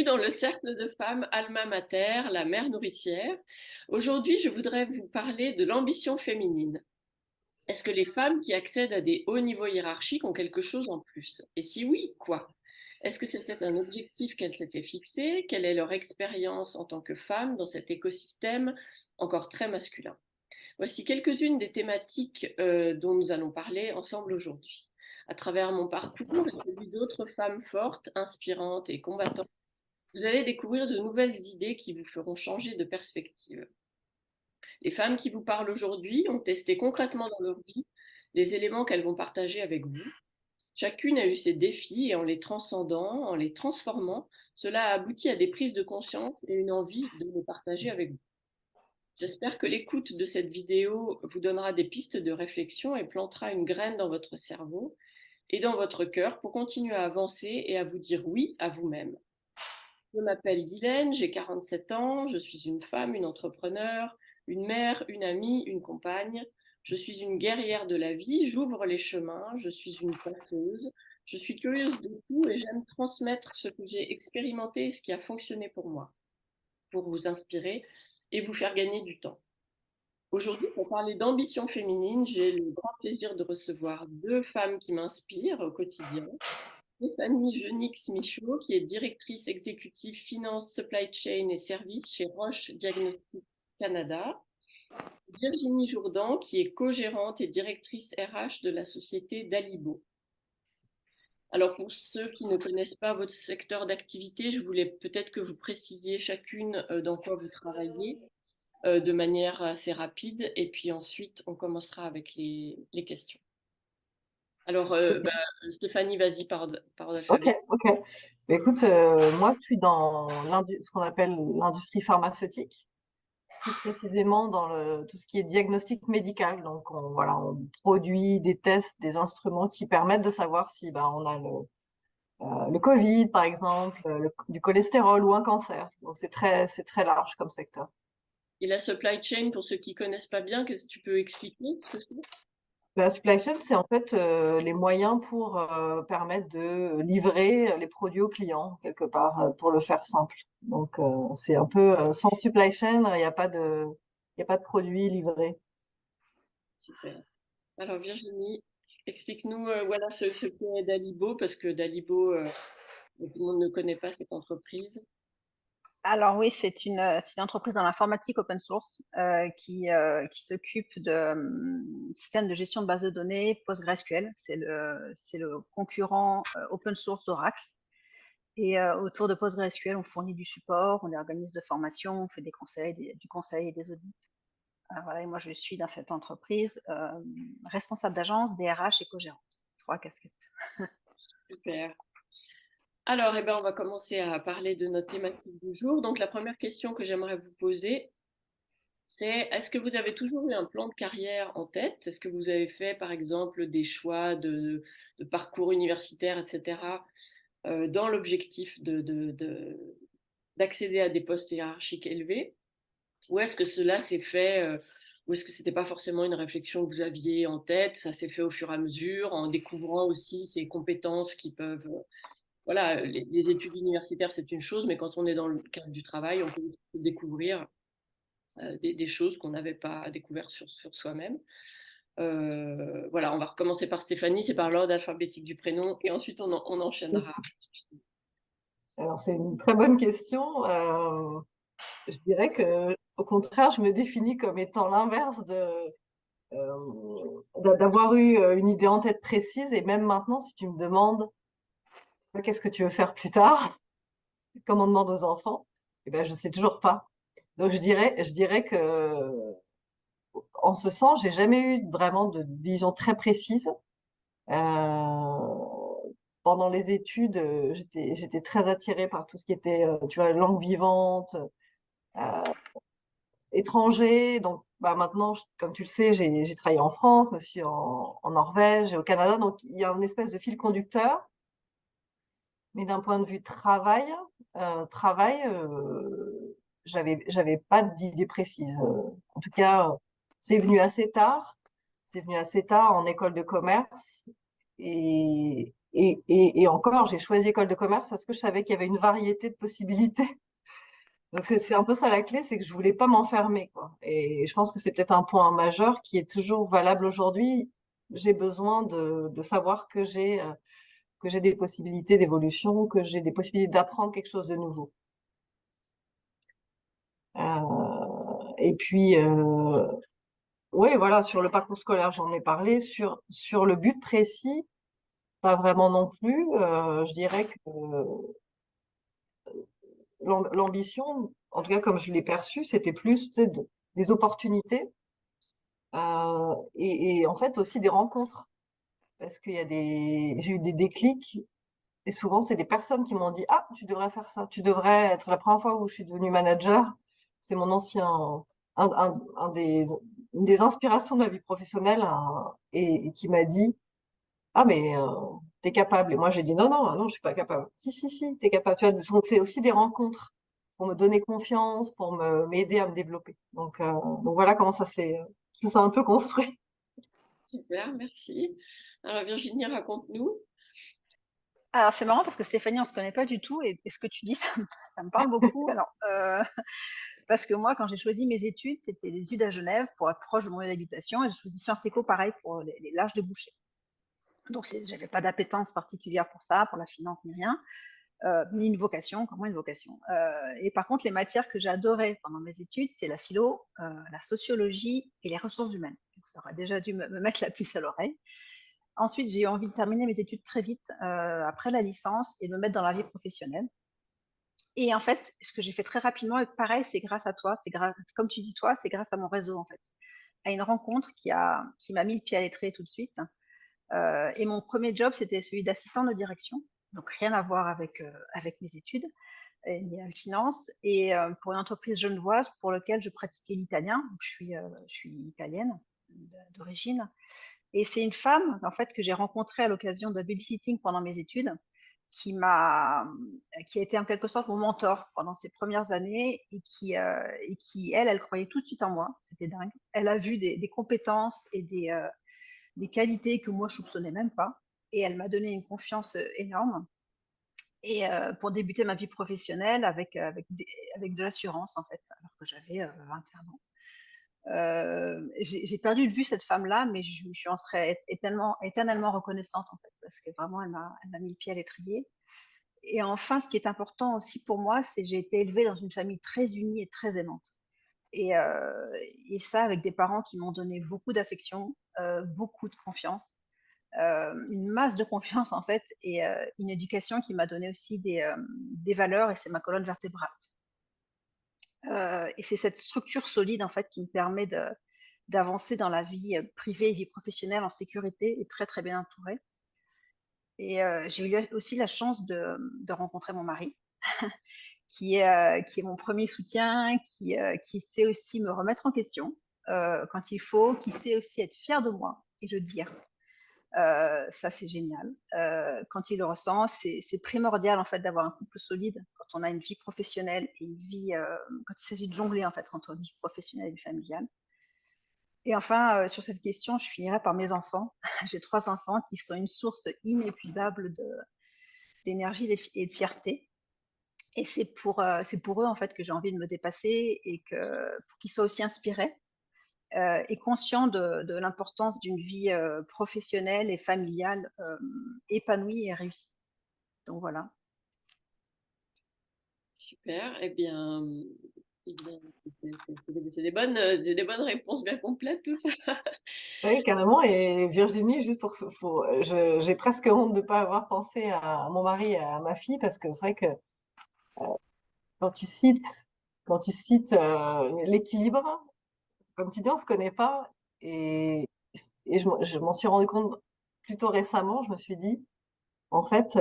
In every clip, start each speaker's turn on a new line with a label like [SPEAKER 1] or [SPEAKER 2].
[SPEAKER 1] dans le cercle de femmes Alma Mater, la mère nourricière. Aujourd'hui, je voudrais vous parler de l'ambition féminine. Est-ce que les femmes qui accèdent à des hauts niveaux hiérarchiques ont quelque chose en plus? Et si oui, quoi? Est-ce que c'était un objectif qu'elles s'étaient fixé? Quelle est leur expérience en tant que femme dans cet écosystème encore très masculin? Voici quelques-unes des thématiques dont nous allons parler ensemble aujourd'hui. À travers mon parcours et celui d'autres femmes fortes, inspirantes et combattantes, vous allez découvrir de nouvelles idées qui vous feront changer de perspective. Les femmes qui vous parlent aujourd'hui ont testé concrètement dans leur vie les éléments qu'elles vont partager avec vous. Chacune a eu ses défis et en les transcendant, en les transformant, cela a abouti à des prises de conscience et une envie de les partager avec vous. J'espère que l'écoute de cette vidéo vous donnera des pistes de réflexion et plantera une graine dans votre cerveau et dans votre cœur pour continuer à avancer et à vous dire oui à vous-même. Je m'appelle Guylaine, j'ai 47 ans, je suis une femme, une entrepreneure, une mère, une amie, une compagne. Je suis une guerrière de la vie, j'ouvre les chemins, je suis une passeuse, je suis curieuse de tout et j'aime transmettre ce que j'ai expérimenté et ce qui a fonctionné pour moi, pour vous inspirer et vous faire gagner du temps. Aujourd'hui, pour parler d'ambition féminine, j'ai le grand plaisir de recevoir deux femmes qui m'inspirent au quotidien. Stéphanie Genix-Michaud, qui est directrice exécutive finance, supply chain et services chez Roche Diagnostics Canada. Virginie Jourdan, qui est co-gérante et directrice RH de la société Dalibo. Alors pour ceux qui ne connaissent pas votre secteur d'activité, je voulais peut-être que vous précisiez chacune dans quoi vous travaillez de manière assez rapide et puis ensuite on commencera avec les questions. Alors Stéphanie, vas-y par
[SPEAKER 2] Ok,
[SPEAKER 1] alphabet.
[SPEAKER 2] ok. Mais écoute, moi, je suis dans ce qu'on appelle l'industrie pharmaceutique, plus précisément dans tout ce qui est diagnostic médical. Donc, on produit des tests, des instruments qui permettent de savoir si on a le Covid, par exemple, du cholestérol ou un cancer. Donc, c'est très large comme secteur.
[SPEAKER 1] Et la supply chain, pour ceux qui connaissent pas bien, qu'est-ce que tu peux expliquer ce que c'est?
[SPEAKER 2] La supply chain, c'est en fait les moyens pour permettre de livrer les produits aux clients, quelque part, pour le faire simple. Donc, c'est un peu sans supply chain, il y a pas de produits livrés.
[SPEAKER 1] Super. Alors Virginie, explique-nous voilà ce qu'est Dalibo, parce que Dalibo, tout le monde ne connaît pas cette entreprise.
[SPEAKER 3] Alors oui, c'est une entreprise dans l'informatique open source qui s'occupe de systèmes de gestion de bases de données PostgreSQL. C'est le concurrent open source d'Oracle. Et autour de PostgreSQL, on fournit du support, on organise de formation, on fait des conseils, du conseil et des audits. Voilà, et moi, je suis dans cette entreprise responsable d'agence, DRH et co-gérante. 3 casquettes.
[SPEAKER 1] Super. Alors, on va commencer à parler de notre thématique du jour. Donc, la première question que j'aimerais vous poser, c'est est-ce que vous avez toujours eu un plan de carrière en tête? Est-ce que vous avez fait, par exemple, des choix de parcours universitaire, etc., dans l'objectif d'accéder à des postes hiérarchiques élevés? Ou est-ce que cela s'est fait, ou est-ce que c'était pas forcément une réflexion que vous aviez en tête, ça s'est fait au fur et à mesure, en découvrant aussi ces compétences qui peuvent, voilà, les études universitaires c'est une chose, mais quand on est dans le cadre du travail, on peut découvrir des choses qu'on n'avait pas découvert sur soi-même. Voilà, on va recommencer par Stéphanie, c'est par l'ordre alphabétique du prénom, et ensuite on enchaînera.
[SPEAKER 2] Alors, c'est une très bonne question. Je dirais que, au contraire, je me définis comme étant l'inverse d'avoir eu une idée en tête précise. Et même maintenant, si tu me demandes qu'est-ce que tu veux faire plus tard, comme on demande aux enfants, eh ben, je sais toujours pas. Donc, je dirais que, en ce sens, j'ai jamais eu vraiment de vision très précise. Pendant les études, j'étais très attirée par tout ce qui était, tu vois, langue vivante, euh, étranger. Donc, maintenant, comme tu le sais, j'ai travaillé en France, mais aussi en Norvège et au Canada. Donc, il y a une espèce de fil conducteur. Mais d'un point de vue travail, travail, j'avais pas d'idée précise. En tout cas, c'est venu assez tard. C'est venu assez tard en école de commerce. Et et encore, j'ai choisi école de commerce parce que je savais qu'il y avait une variété de possibilités. Donc c'est un peu ça la clé, c'est que je voulais pas m'enfermer, quoi. Et je pense que c'est peut-être un point majeur qui est toujours valable aujourd'hui. J'ai besoin de savoir que j'ai des possibilités d'évolution, que j'ai des possibilités d'apprendre quelque chose de nouveau. Et puis, oui, voilà, sur le parcours scolaire, j'en ai parlé. Sur le but précis, pas vraiment non plus. Je dirais que l'ambition, en tout cas comme je l'ai perçue, c'était plus, tu sais, des opportunités et en fait aussi des rencontres. Parce qu'il y a j'ai eu des déclics et souvent c'est des personnes qui m'ont dit: «Ah, tu devrais faire ça, tu devrais être». La première fois où je suis devenue manager, c'est mon ancien, un une des inspirations de ma vie professionnelle, et qui m'a dit: «Ah mais t'es capable». Et moi j'ai dit: «Non, non, non, je suis pas capable». «Si, si, si, t'es capable». Tu vois, donc c'est aussi des rencontres pour me donner confiance, pour m'aider à me développer. Donc voilà comment ça s'est un peu construit.
[SPEAKER 1] Super, merci. Alors Virginie, raconte-nous.
[SPEAKER 3] Alors, c'est marrant parce que Stéphanie, on se connaît pas du tout et ce que tu dis, ça me parle beaucoup. Alors, parce que moi, quand j'ai choisi mes études, c'était des études à Genève pour être proche de mon lieu d'habitation et j'ai choisi Sciences Éco, pareil, pour les l'Arche de Boucher. Donc, j'avais pas d'appétence particulière pour ça, pour la finance ni rien, ni une vocation, comment une vocation. Et par contre, les matières que j'adorais pendant mes études, c'est la philo, la sociologie et les ressources humaines. Donc, ça aurait déjà dû me mettre la puce à l'oreille. Ensuite, j'ai eu envie de terminer mes études très vite après la licence et de me mettre dans la vie professionnelle. Et en fait, ce que j'ai fait très rapidement, et pareil, c'est grâce à toi, comme tu dis toi, c'est grâce à mon réseau en fait, à une rencontre qui m'a mis le pied à l'étrier tout de suite. Et mon premier job, c'était celui d'assistant de direction, donc rien à voir avec mes études ni avec finance, et pour une entreprise genevoise pour laquelle je pratiquais l'italien. Je suis italienne d'origine, et c'est une femme en fait que j'ai rencontrée à l'occasion de babysitting pendant mes études, qui m'a, qui a été en quelque sorte mon mentor pendant ces premières années et qui elle croyait tout de suite en moi. C'était dingue. Elle a vu des compétences et des qualités que moi je soupçonnais même pas, et elle m'a donné une confiance énorme. Et pour débuter ma vie professionnelle avec de l'assurance en fait, alors que j'avais 21 ans. J'ai perdu de vue cette femme-là, mais je lui en serais éternellement reconnaissante en fait, parce que vraiment elle m'a mis le pied à l'étrier. Et enfin, ce qui est important aussi pour moi, c'est que j'ai été élevée dans une famille très unie et très aimante. Et, et ça, avec des parents qui m'ont donné beaucoup d'affection, beaucoup de confiance, une masse de confiance en fait, et une éducation qui m'a donné aussi des valeurs, et c'est ma colonne vertébrale. Et c'est cette structure solide en fait qui me permet d'avancer dans la vie privée et vie professionnelle en sécurité et très très bien entourée. Et j'ai eu aussi la chance de rencontrer mon mari, qui est mon premier soutien, qui sait aussi me remettre en question quand il faut, qui sait aussi être fier de moi et le dire. Ça, c'est génial. Quand il le ressent, c'est primordial en fait d'avoir un couple solide quand on a une vie professionnelle et une vie, quand il s'agit de jongler en fait entre vie professionnelle et vie familiale. Et enfin, sur cette question, je finirai par mes enfants. J'ai 3 enfants qui sont une source inépuisable d'énergie et de fierté. Et c'est pour eux en fait que j'ai envie de me dépasser, et pour qu'ils soient aussi inspirés et conscients de l'importance d'une vie professionnelle et familiale épanouie et réussie. Donc voilà.
[SPEAKER 1] Super. Eh bien, c'est des bonnes réponses bien complètes, tout ça.
[SPEAKER 2] Oui, carrément. Et Virginie, juste j'ai presque honte de ne pas avoir pensé à mon mari et à ma fille, parce que c'est vrai que quand tu cites, quand tu cites l'équilibre, comme tu dis, on se connaît pas, et, je m'en suis rendu compte plutôt récemment. Je me suis dit, en fait,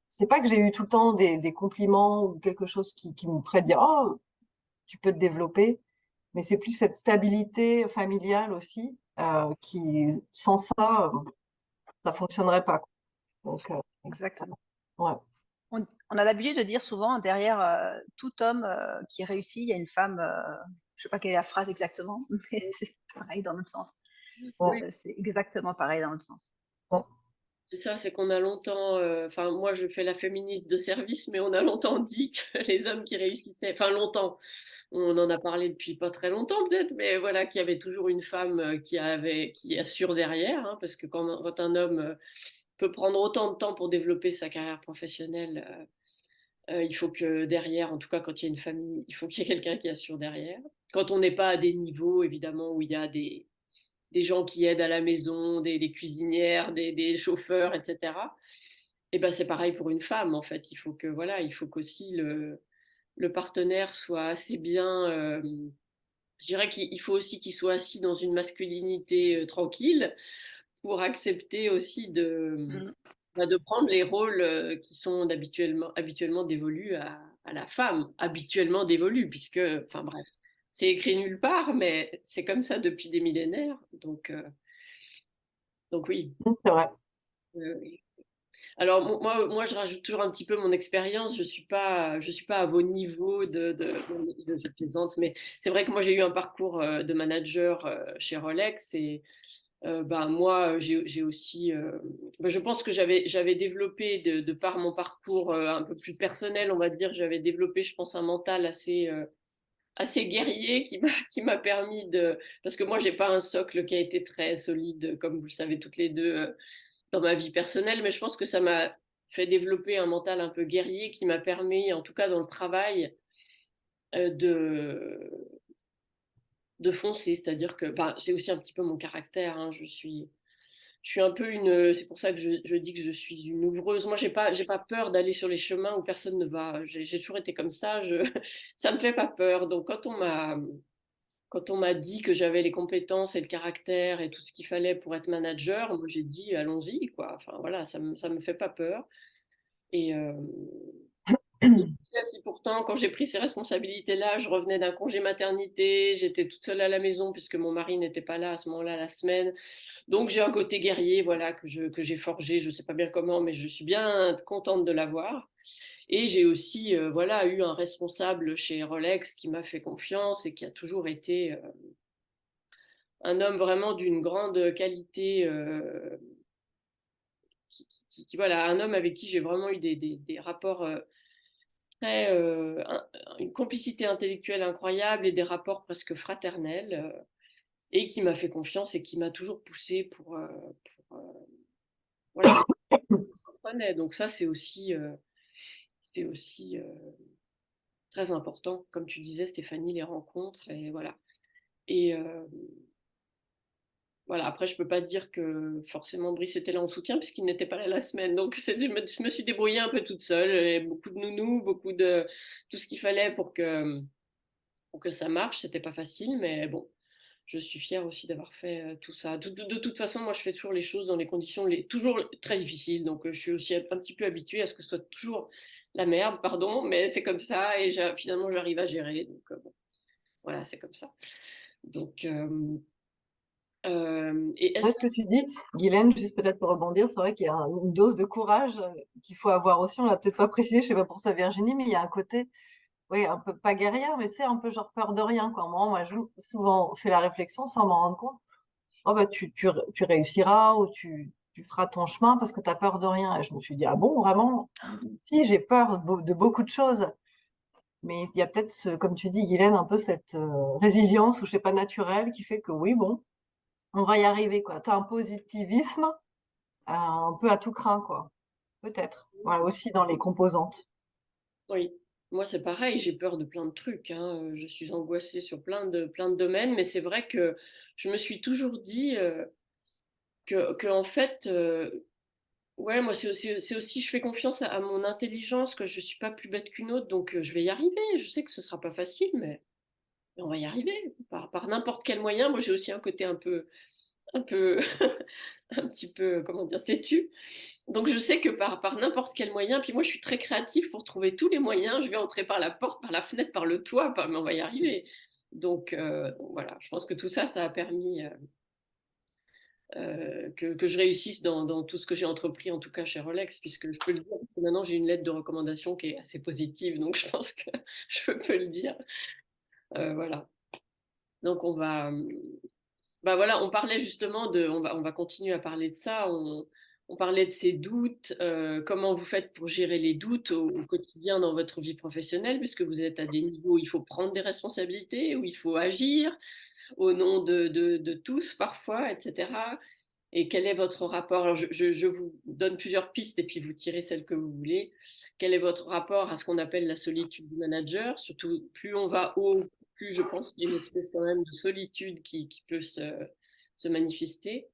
[SPEAKER 2] c'est pas que j'ai eu tout le temps des compliments ou quelque chose qui me ferait dire, oh, tu peux te développer, mais c'est plus cette stabilité familiale aussi, qui, sans ça, ça fonctionnerait pas, quoi. Donc,
[SPEAKER 3] Exactement.
[SPEAKER 2] ouais.
[SPEAKER 3] On a l'habitude de dire souvent derrière tout homme qui réussit, il y a une femme, je sais pas quelle est la phrase exactement, mais c'est pareil dans l'autre sens.
[SPEAKER 2] Ouais,
[SPEAKER 1] Oui,
[SPEAKER 3] C'est exactement pareil dans l'autre sens.
[SPEAKER 2] ouais.
[SPEAKER 1] C'est ça, c'est qu'on a longtemps, enfin moi je fais la féministe de service, mais on a longtemps dit que les hommes qui réussissaient, enfin longtemps, on en a parlé depuis pas très longtemps peut-être, mais voilà, qu'il y avait toujours une femme qui assure derrière, hein, parce que quand un homme peut prendre autant de temps pour développer sa carrière professionnelle, il faut que derrière, en tout cas quand il y a une famille, il faut qu'il y ait quelqu'un qui assure derrière. Quand on n'est pas à des niveaux, évidemment, où il y a des gens qui aident à la maison, des cuisinières, des chauffeurs, etc. Et ben c'est pareil pour une femme en fait. Il faut qu'aussi le partenaire soit assez bien. Je dirais qu'il faut aussi qu'il soit assis dans une masculinité tranquille pour accepter aussi
[SPEAKER 3] Mm.
[SPEAKER 1] de prendre les rôles qui sont habituellement dévolus à la femme, habituellement dévolus, puisque, enfin bref, c'est écrit nulle part, mais c'est comme ça depuis des millénaires. Donc oui.
[SPEAKER 2] C'est vrai.
[SPEAKER 1] Oui. Alors moi, je rajoute toujours un petit peu mon expérience. Je suis pas à vos niveaux je plaisante, mais c'est vrai que moi j'ai eu un parcours de manager chez Rolex et ben moi j'ai aussi, ben, je pense que j'avais développé de par mon parcours un peu plus personnel, on va dire, j'avais développé, je pense, un mental assez guerrier qui m'a permis de, parce que moi j'ai pas un socle qui a été très solide, comme vous le savez toutes les deux. Dans ma vie personnelle, mais je pense que ça m'a fait développer un mental un peu guerrier qui m'a permis, en tout cas dans le travail, euh, de, de foncer. C'est-à-dire que ben, c'est aussi un petit peu mon caractère. Hein, je suis un peu une. C'est pour ça que je dis que je suis une ouvreuse. Moi, j'ai pas peur d'aller sur les chemins où personne ne va. J'ai toujours été comme ça. Ça me fait pas peur. Donc, quand on m'a dit que j'avais les compétences et le caractère et tout ce qu'il fallait pour être manager, moi j'ai dit allons-y quoi. Enfin voilà, ça me fait pas peur. Et, si pourtant, quand j'ai pris ces responsabilités-là, je revenais d'un congé maternité, j'étais toute seule à la maison puisque mon mari n'était pas là à ce moment-là la semaine. Donc j'ai un côté guerrier, voilà, que j'ai forgé, je ne sais pas bien comment, mais je suis bien contente de l'avoir. Et j'ai aussi, voilà, eu un responsable chez Rolex qui m'a fait confiance et qui a toujours été un homme vraiment d'une grande qualité, voilà, un homme avec qui j'ai vraiment eu des rapports très, une complicité intellectuelle incroyable et des rapports presque fraternels, et qui m'a fait confiance et qui m'a toujours poussé voilà, on s'entraînait. Donc ça, c'est aussi très important. Comme tu disais, Stéphanie, les rencontres, et voilà. Et voilà, après, je peux pas dire que forcément Brice était là en soutien puisqu'il n'était pas là la semaine. Donc, je me suis débrouillée un peu toute seule, et beaucoup de nounous, beaucoup de tout ce qu'il fallait pour que ça marche. C'était pas facile, mais bon, je suis fière aussi d'avoir fait tout ça. De toute façon, moi, je fais toujours les choses dans les conditions toujours très difficiles. Donc, je suis aussi un petit peu habituée à ce que ce soit toujours la merde, pardon, mais c'est comme ça et finalement, j'arrive à gérer. Donc, bon, voilà, c'est comme ça. Donc, et
[SPEAKER 2] Ouais,
[SPEAKER 1] est-ce
[SPEAKER 2] ce que tu dis, Guylaine, juste peut-être pour rebondir, c'est vrai qu'il y a une dose de courage qu'il faut avoir aussi. On l'a peut-être pas précisé, je sais pas pour toi Virginie, mais il y a un côté, oui, un peu pas guerrière, mais tu sais, un peu genre peur de rien, quoi. Moi, j'ai souvent fait la réflexion sans m'en rendre compte. Oh bah tu réussiras ou tu feras ton chemin parce que tu as peur de rien. Et je me suis dit, ah bon, vraiment? Si, j'ai peur de beaucoup de choses. Mais il y a peut-être, comme tu dis, Guylaine, un peu cette résilience, ou je sais pas, naturelle, qui fait que oui, bon, on va y arriver, quoi. Tu as un positivisme un peu à tout craint, quoi. Peut-être. Voilà, aussi dans les composantes.
[SPEAKER 1] Oui, moi c'est pareil, j'ai peur de plein de trucs, hein. Je suis angoissée sur plein de domaines, mais c'est vrai que je me suis toujours dit en fait, ouais, moi c'est aussi, je fais confiance à mon intelligence, que je suis pas plus bête qu'une autre, donc je vais y arriver. Je sais que ce sera pas facile, mais on va y arriver par n'importe quel moyen. Moi j'ai aussi un côté un peu, un petit peu, comment dire, têtu. Donc je sais que par n'importe quel moyen, puis moi je suis très créative pour trouver tous les moyens, je vais entrer par la porte, par la fenêtre, par le toit, mais on va y arriver. Donc voilà, je pense que tout ça, ça a permis que je réussisse dans tout ce que j'ai entrepris, en tout cas chez Rolex, puisque je peux le dire, parce que maintenant j'ai une lettre de recommandation qui est assez positive, donc je pense que je peux le dire. Voilà. Donc on va, bah voilà, on parlait justement on va continuer à parler de ça. On parlait de ces doutes, comment vous faites pour gérer les doutes au quotidien dans votre vie professionnelle, puisque vous êtes à des niveaux où il faut prendre des responsabilités, où il faut agir au nom de tous parfois, etc. Et quel est votre rapport? Alors je vous donne plusieurs pistes et puis vous tirez celle que vous voulez. Quel est votre rapport à ce qu'on appelle la solitude du manager? Surtout, plus on va haut, plus je pense qu'il y a une espèce quand même de solitude qui peut se manifester.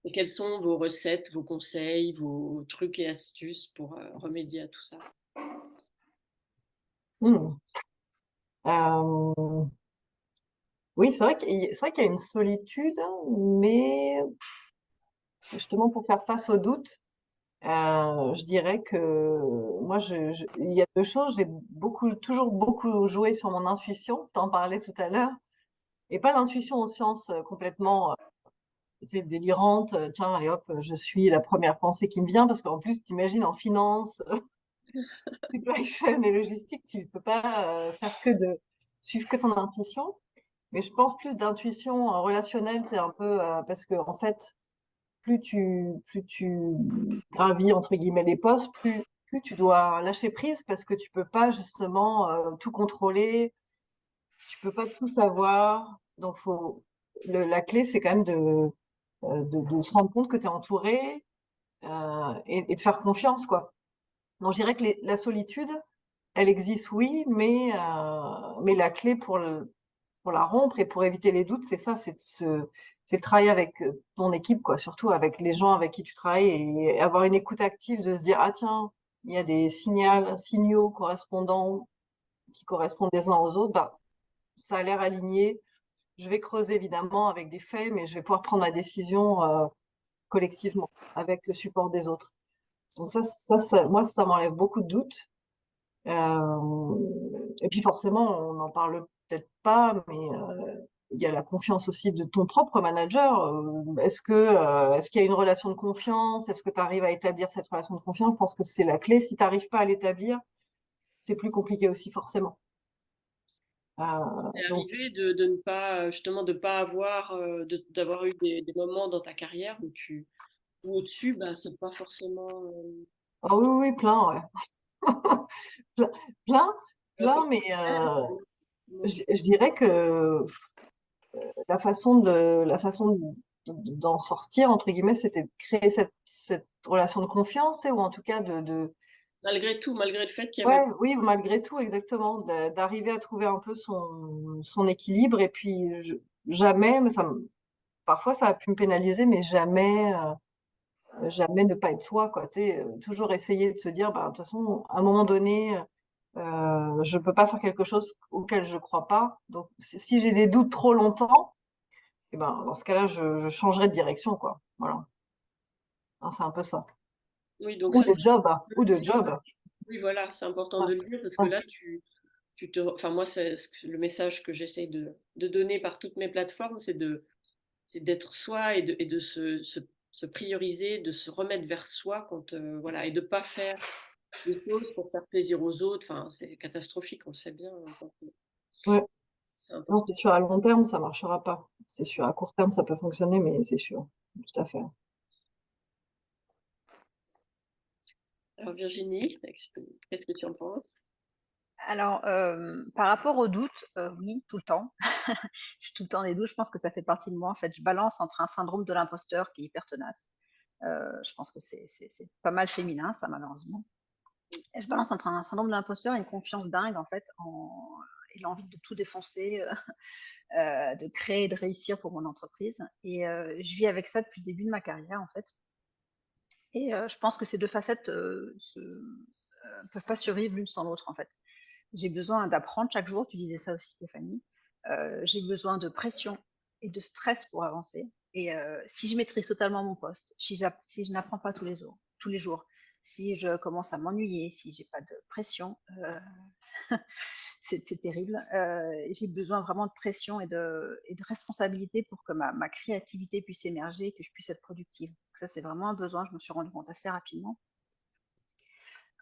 [SPEAKER 1] Et quelles sont vos recettes, vos conseils, vos trucs et astuces pour remédier à tout ça?
[SPEAKER 2] Hmm. Euh, oui, c'est vrai qu'il y a une solitude, mais justement pour faire face aux doutes, je dirais que moi, il y a deux choses. J'ai toujours beaucoup joué sur mon intuition. T'en parlais tout à l'heure, et pas l'intuition au sens complètement c'est délirante. Tiens, allez hop, je suis la première pensée qui me vient, parce qu'en plus, t'imagines en finance, supply chain et logistique, tu peux pas faire que de suivre que ton intuition. Mais je pense plus d'intuition relationnelle, c'est un peu parce que en fait, plus tu gravis entre guillemets les postes, plus tu dois lâcher prise parce que tu peux pas justement tout contrôler, tu peux pas tout savoir. Donc la clé, c'est quand même de se rendre compte que tu es entouré et de faire confiance, quoi. Donc je dirais que la solitude, elle existe, oui, mais la clé pour la rompre et pour éviter les doutes, c'est ça, c'est le travail avec ton équipe, quoi, surtout avec les gens avec qui tu travailles et avoir une écoute active de se dire, ah tiens, il y a des signaux correspondants qui correspondent les uns aux autres, bah, ça a l'air aligné. Je vais creuser évidemment avec des faits, mais je vais pouvoir prendre ma décision collectivement avec le support des autres. Donc moi, ça m'enlève beaucoup de doutes. Euh, et puis forcément, on n'en parle peut-être pas, mais il y a la confiance aussi de ton propre manager. Est-ce qu'il y a une relation de confiance? Est-ce que tu arrives à établir cette relation de confiance? Je pense que c'est la clé. Si tu n'arrives pas à l'établir, c'est plus compliqué aussi forcément.
[SPEAKER 1] C'est
[SPEAKER 2] Donc,
[SPEAKER 1] arrivé de ne pas, justement, de pas avoir, d'avoir eu des moments dans ta carrière où au-dessus, bah, c'est pas forcément.
[SPEAKER 2] ah oui, oui, oui, plein, ouais. Plein, plein,
[SPEAKER 1] Comment
[SPEAKER 2] plein, mais
[SPEAKER 1] faire, comment-
[SPEAKER 2] je dirais que d'en sortir, entre guillemets, c'était de créer cette relation de confiance, ou en tout cas
[SPEAKER 1] malgré tout, malgré le fait qu'il y avait.
[SPEAKER 2] ouais, oui, malgré tout, exactement, d'arriver à trouver un peu son équilibre, et puis jamais, mais parfois ça a pu me pénaliser, mais jamais ne pas être soi, quoi. Toujours essayer de se dire, bah, de toute façon, à un moment donné, je peux pas faire quelque chose auquel je crois pas. Donc, si j'ai des doutes trop longtemps, et ben, dans ce cas-là, je changerai de direction, quoi. Voilà. Hein, c'est un peu ça.
[SPEAKER 1] Oui, donc
[SPEAKER 2] Ou
[SPEAKER 1] ça,
[SPEAKER 2] de
[SPEAKER 1] c'est.
[SPEAKER 2] job, hein, ou de job.
[SPEAKER 1] Oui, voilà, c'est important
[SPEAKER 2] Ouais,
[SPEAKER 1] de le dire parce que
[SPEAKER 2] ouais,
[SPEAKER 1] là, enfin, moi, le message que j'essaye de donner par toutes mes plateformes, c'est d'être soi et de se prioriser, de se remettre vers soi quand, voilà, et de pas faire des choses pour faire plaisir aux autres. Enfin, c'est catastrophique, on le sait bien. Donc,
[SPEAKER 2] ouais.
[SPEAKER 1] c'est
[SPEAKER 2] Non,
[SPEAKER 1] important.
[SPEAKER 2] c'est sûr, à long terme, ça marchera pas. C'est sûr, à court terme, ça peut fonctionner, mais c'est sûr. Tout à fait.
[SPEAKER 1] Alors, Virginie, qu'est-ce que tu en penses?
[SPEAKER 3] Alors, par rapport aux doutes, oui, tout le temps. J'ai tout le temps des doutes, je pense que ça fait partie de moi, en fait. Je balance entre un syndrome de l'imposteur qui est hyper tenace. Je pense que c'est pas mal féminin ça, malheureusement. Et je balance entre un syndrome de l'imposteur et une confiance dingue, en fait, et l'envie de tout défoncer, de créer et de réussir pour mon entreprise. Et je vis avec ça depuis le début de ma carrière, en fait. Et je pense que ces 2 facettes, peuvent pas survivre l'une sans l'autre, en fait. J'ai besoin d'apprendre chaque jour, tu disais ça aussi Stéphanie. J'ai besoin de pression et de stress pour avancer. Et si je maîtrise totalement mon poste, si je n'apprends pas tous les jours, si je commence à m'ennuyer, si j'ai pas de pression, c'est terrible. J'ai besoin vraiment de pression et de responsabilité pour que ma créativité puisse émerger et que je puisse être productive. Donc ça, c'est vraiment un besoin, je me suis rendu compte assez rapidement.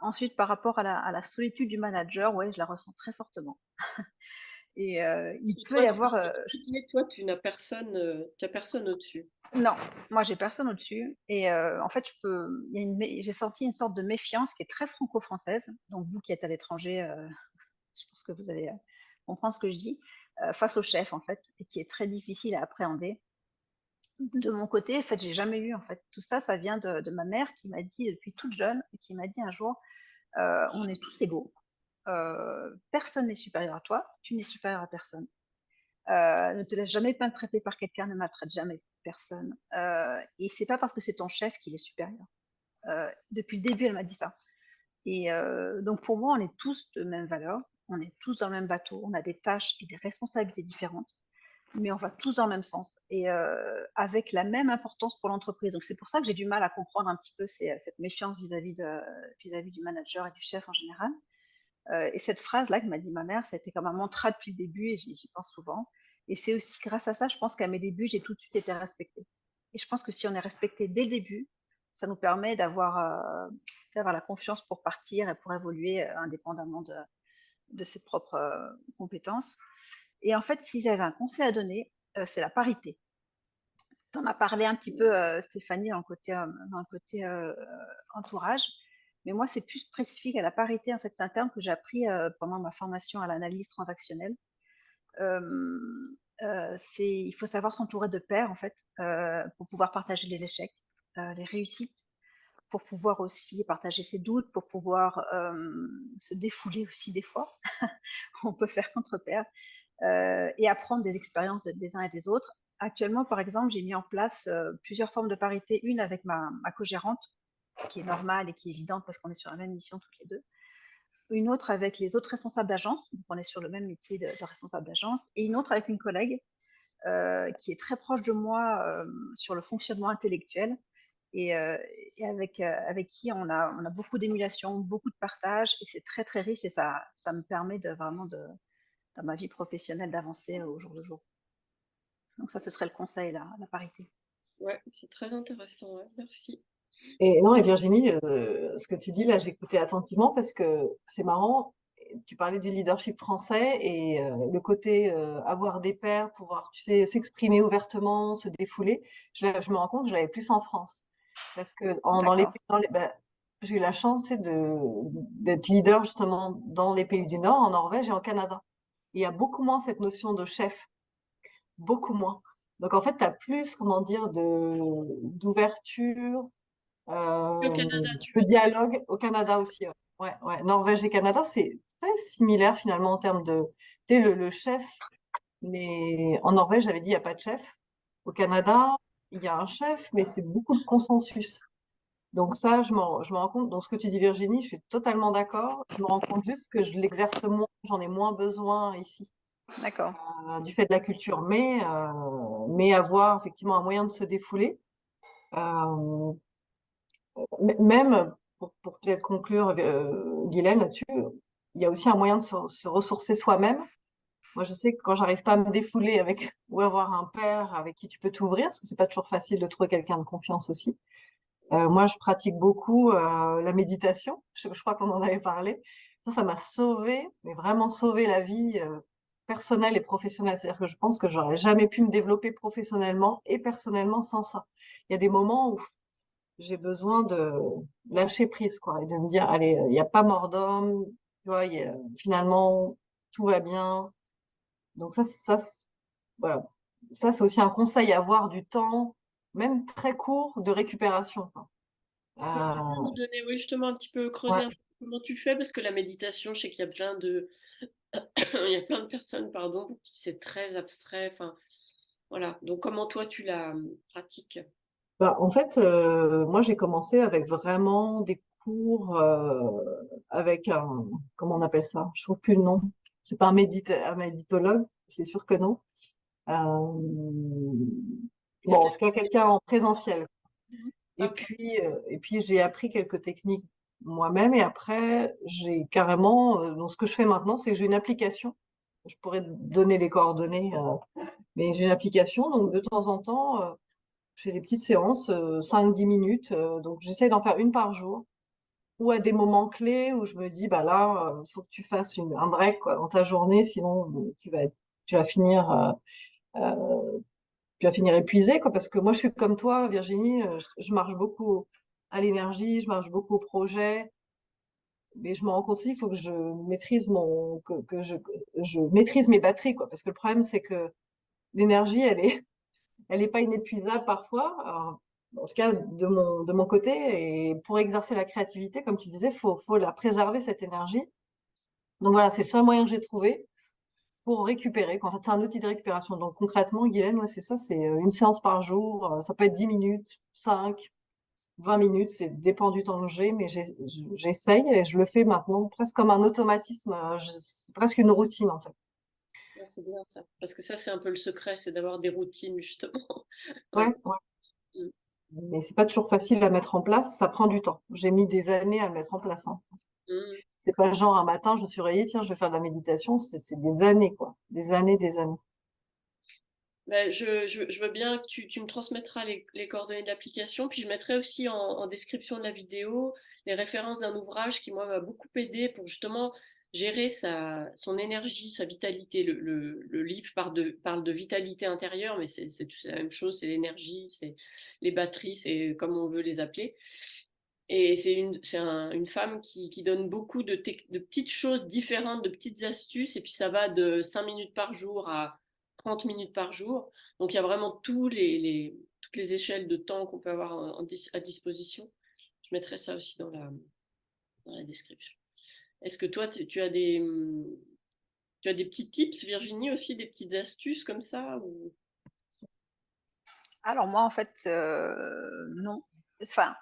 [SPEAKER 3] Ensuite, par rapport à la solitude du manager, ouais, je la ressens très fortement. Et il
[SPEAKER 1] Et
[SPEAKER 3] peut y
[SPEAKER 1] toi,
[SPEAKER 3] avoir...
[SPEAKER 1] toi, tu as personne au-dessus.
[SPEAKER 3] non, moi, j'ai personne au-dessus. Et en fait, j'ai senti une sorte de méfiance qui est très franco-française. Donc, vous qui êtes à l'étranger, je pense que vous allez comprendre ce que je dis, face au chef, en fait, et qui est très difficile à appréhender. De mon côté, en fait, j'ai jamais eu, en fait. Tout ça, ça vient de ma mère qui m'a dit depuis toute jeune, et qui m'a dit un jour, on est tous égaux. Personne n'est supérieur à toi, tu n'es supérieur à personne. Ne te laisse jamais maltraiter par quelqu'un, ne maltraite jamais personne. Et c'est pas parce que c'est ton chef qu'il est supérieur. Depuis le début, elle m'a dit ça. Et donc pour moi, on est tous de même valeur, on est tous dans le même bateau, on a des tâches et des responsabilités différentes, mais on va tous dans le même sens et avec la même importance pour l'entreprise. Donc c'est pour ça que j'ai du mal à comprendre un petit peu cette méfiance vis-à-vis du manager et du chef en général. Et cette phrase-là que m'a dit ma mère, ça a été comme un mantra depuis le début et j'y pense souvent. Et c'est aussi grâce à ça, je pense qu'à mes débuts, j'ai tout de suite été respectée. Et je pense que si on est respecté dès le début, ça nous permet d'avoir la confiance pour partir et pour évoluer indépendamment de ses propres compétences. Et en fait, si j'avais un conseil à donner, c'est la parité. Tu en as parlé un petit peu, Stéphanie, dans le côté entourage. Mais moi, c'est plus spécifique à la parité. En fait, c'est un terme que j'ai appris pendant ma formation à l'analyse transactionnelle. Euh, il faut savoir s'entourer de pairs, en fait, pour pouvoir partager les échecs, les réussites, pour pouvoir aussi partager ses doutes, pour pouvoir se défouler aussi des fois. On peut faire contre pairs et apprendre des expériences des uns et des autres. Actuellement, par exemple, j'ai mis en place plusieurs formes de parité, une avec ma co-gérante, qui est normale et qui est évidente parce qu'on est sur la même mission toutes les deux. Une autre avec les autres responsables d'agence, donc on est sur le même métier de responsable d'agence, et une autre avec une collègue qui est très proche de moi sur le fonctionnement intellectuel et, avec qui on a beaucoup d'émulation, beaucoup de partage, et c'est très très riche et ça me permet vraiment dans ma vie professionnelle d'avancer au jour le jour. Donc ça, ce serait le conseil, la parité.
[SPEAKER 1] Ouais, c'est très intéressant, ouais, merci.
[SPEAKER 2] Et non, et Virginie, ce que tu dis là, j'écoutais attentivement parce que c'est marrant. Tu parlais du leadership français et le côté avoir des pairs, pouvoir, tu sais, s'exprimer ouvertement, se défouler. Je me rends compte que je l'avais plus en France parce que
[SPEAKER 3] D'accord.
[SPEAKER 2] j'ai eu la chance, tu sais, d'être leader justement dans les pays du Nord, en Norvège et en Canada. Il y a beaucoup moins cette notion de chef, beaucoup moins. Donc en fait, tu as plus, comment dire, d'ouverture,
[SPEAKER 1] Au Canada, tu
[SPEAKER 2] le
[SPEAKER 1] veux dire?
[SPEAKER 2] dialogue au Canada aussi. Ouais. Ouais, ouais. Norvège et Canada, c'est très similaire finalement en termes de, tu sais, le chef. Mais en Norvège, j'avais dit, il n'y a pas de chef. Au Canada, il y a un chef, mais c'est beaucoup de consensus. Donc ça, je me rends compte. Donc ce que tu dis, Virginie, je suis totalement d'accord. Je me rends compte juste que je l'exerce moins, j'en ai moins besoin ici,
[SPEAKER 3] D'accord.
[SPEAKER 2] du fait de la culture. Mais avoir effectivement un moyen de se défouler. Euh, Même, pour peut-être conclure, Guylaine, là-dessus, il y a aussi un moyen de se ressourcer soi-même. Moi, je sais que quand j'arrive pas à me défouler avec, ou avoir un père avec qui tu peux t'ouvrir, parce que c'est pas toujours facile de trouver quelqu'un de confiance aussi. Moi, je pratique beaucoup la méditation. Je crois qu'on en avait parlé. Ça m'a sauvé, mais vraiment sauvé la vie personnelle et professionnelle. C'est-à-dire que je pense que j'aurais jamais pu me développer professionnellement et personnellement sans ça. Il y a des moments où j'ai besoin de lâcher prise, quoi, et de me dire, allez, il n'y a pas mort d'homme, tu vois, finalement, tout va bien. Donc voilà. Ça, c'est aussi un conseil, avoir du temps, même très court, de récupération, quoi.
[SPEAKER 1] Tu peux
[SPEAKER 2] Euh,
[SPEAKER 1] nous donner, oui, justement, un petit peu creuser
[SPEAKER 2] ouais.
[SPEAKER 1] un peu comment tu fais, parce que la méditation, je sais qu'il y a plein de, il y a plein de personnes, pardon, pour qui c'est très abstrait. Enfin, voilà. Donc, comment toi tu la pratiques?
[SPEAKER 2] Bah, en fait, moi, j'ai commencé avec vraiment des cours avec un, comment on appelle ça? Je trouve plus le nom. C'est pas un méditologue, c'est sûr que non. Euh, bon, en
[SPEAKER 1] Quelqu'un
[SPEAKER 2] tout cas,
[SPEAKER 1] qui
[SPEAKER 2] quelqu'un en présentiel.
[SPEAKER 1] Mhm. Ok.
[SPEAKER 2] Et puis j'ai appris quelques techniques moi-même. Et après, j'ai carrément, donc ce que je fais maintenant, c'est que j'ai une application. Je pourrais te donner les coordonnées, mais j'ai une application. Donc de temps en temps, je fais des petites séances, 5-10 minutes. Donc j'essaie d'en faire une par jour. ou à des moments clés où je me dis, bah là, il faut que tu fasses un break quoi, dans ta journée, sinon tu vas finir, euh, tu vas finir épuisé, quoi. Parce que moi, je suis comme toi, Virginie, je marche beaucoup à l'énergie, je marche beaucoup au projet, mais je me rends compte aussi qu'il faut que je maîtrise je maîtrise mes batteries, quoi. Parce que le problème, c'est que l'énergie, elle est pas inépuisable parfois. Alors, en tout cas, de mon côté, et pour exercer la créativité, comme tu disais, faut la préserver, cette énergie. Donc voilà, c'est le seul moyen que j'ai trouvé pour récupérer, quoi. En fait, c'est un outil de récupération. Donc concrètement, Guylaine, ouais, c'est ça, c'est une séance par jour. Ça peut être 10 minutes, 5, 20 minutes, c'est dépend du temps que j'ai, mais j'essaye et je le fais maintenant presque comme un automatisme. C'est presque une routine, en fait.
[SPEAKER 1] Ouais, c'est bien ça. Parce que ça, c'est un peu le secret, c'est d'avoir des routines, justement.
[SPEAKER 2] Ouais,
[SPEAKER 1] Ouais.
[SPEAKER 2] ouais.
[SPEAKER 1] Mm.
[SPEAKER 2] Mais c'est pas toujours facile à mettre en place, ça prend du temps. J'ai mis des années à le mettre en place, hein.
[SPEAKER 1] Mm.
[SPEAKER 2] C'est pas genre un matin, je me suis réveillée, tiens, je vais faire de la méditation, c'est des années, quoi. Des années, des années.
[SPEAKER 1] Ben, je veux bien que tu me transmettras les coordonnées de l'application, puis je mettrai aussi en description de la vidéo les références d'un ouvrage qui, moi, m'a beaucoup aidé pour justement gérer son énergie, sa vitalité. Le livre parle de vitalité intérieure, mais c'est tout la même chose, c'est l'énergie, c'est les batteries, c'est comme on veut les appeler. Et une femme qui donne beaucoup de petites choses différentes, de petites astuces, et puis ça va de 5 minutes par jour à 30 minutes par jour. Donc il y a vraiment toutes les échelles de temps qu'on peut avoir à disposition. Je mettrai ça aussi dans la description. Est-ce que toi, tu as des petits tips, Virginie, aussi, des petites astuces comme ça ou...
[SPEAKER 3] Alors moi, en fait, non. Enfin,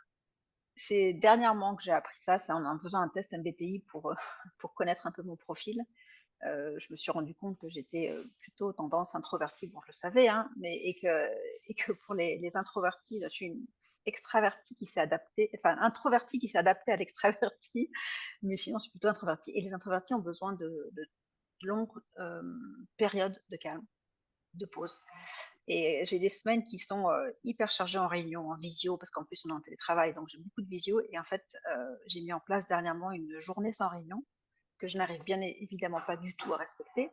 [SPEAKER 3] c'est dernièrement que j'ai appris ça, c'est en faisant un test MBTI pour, pour connaître un peu mon profil. Je me suis rendu compte que j'étais plutôt tendance introvertie. Bon, je le savais, hein, mais et que pour les introvertis, je suis une extravertie qui s'est adaptée, enfin introvertie qui s'est adaptée à l'extravertie, mais sinon je suis plutôt introvertie. Et les introvertis ont besoin de longues périodes de calme, de pause. Et j'ai des semaines qui sont hyper chargées en réunion, en visio, parce qu'en plus on est en télétravail, donc j'ai beaucoup de visio. Et en fait, j'ai mis en place dernièrement une journée sans réunion que je n'arrive bien évidemment pas du tout à respecter.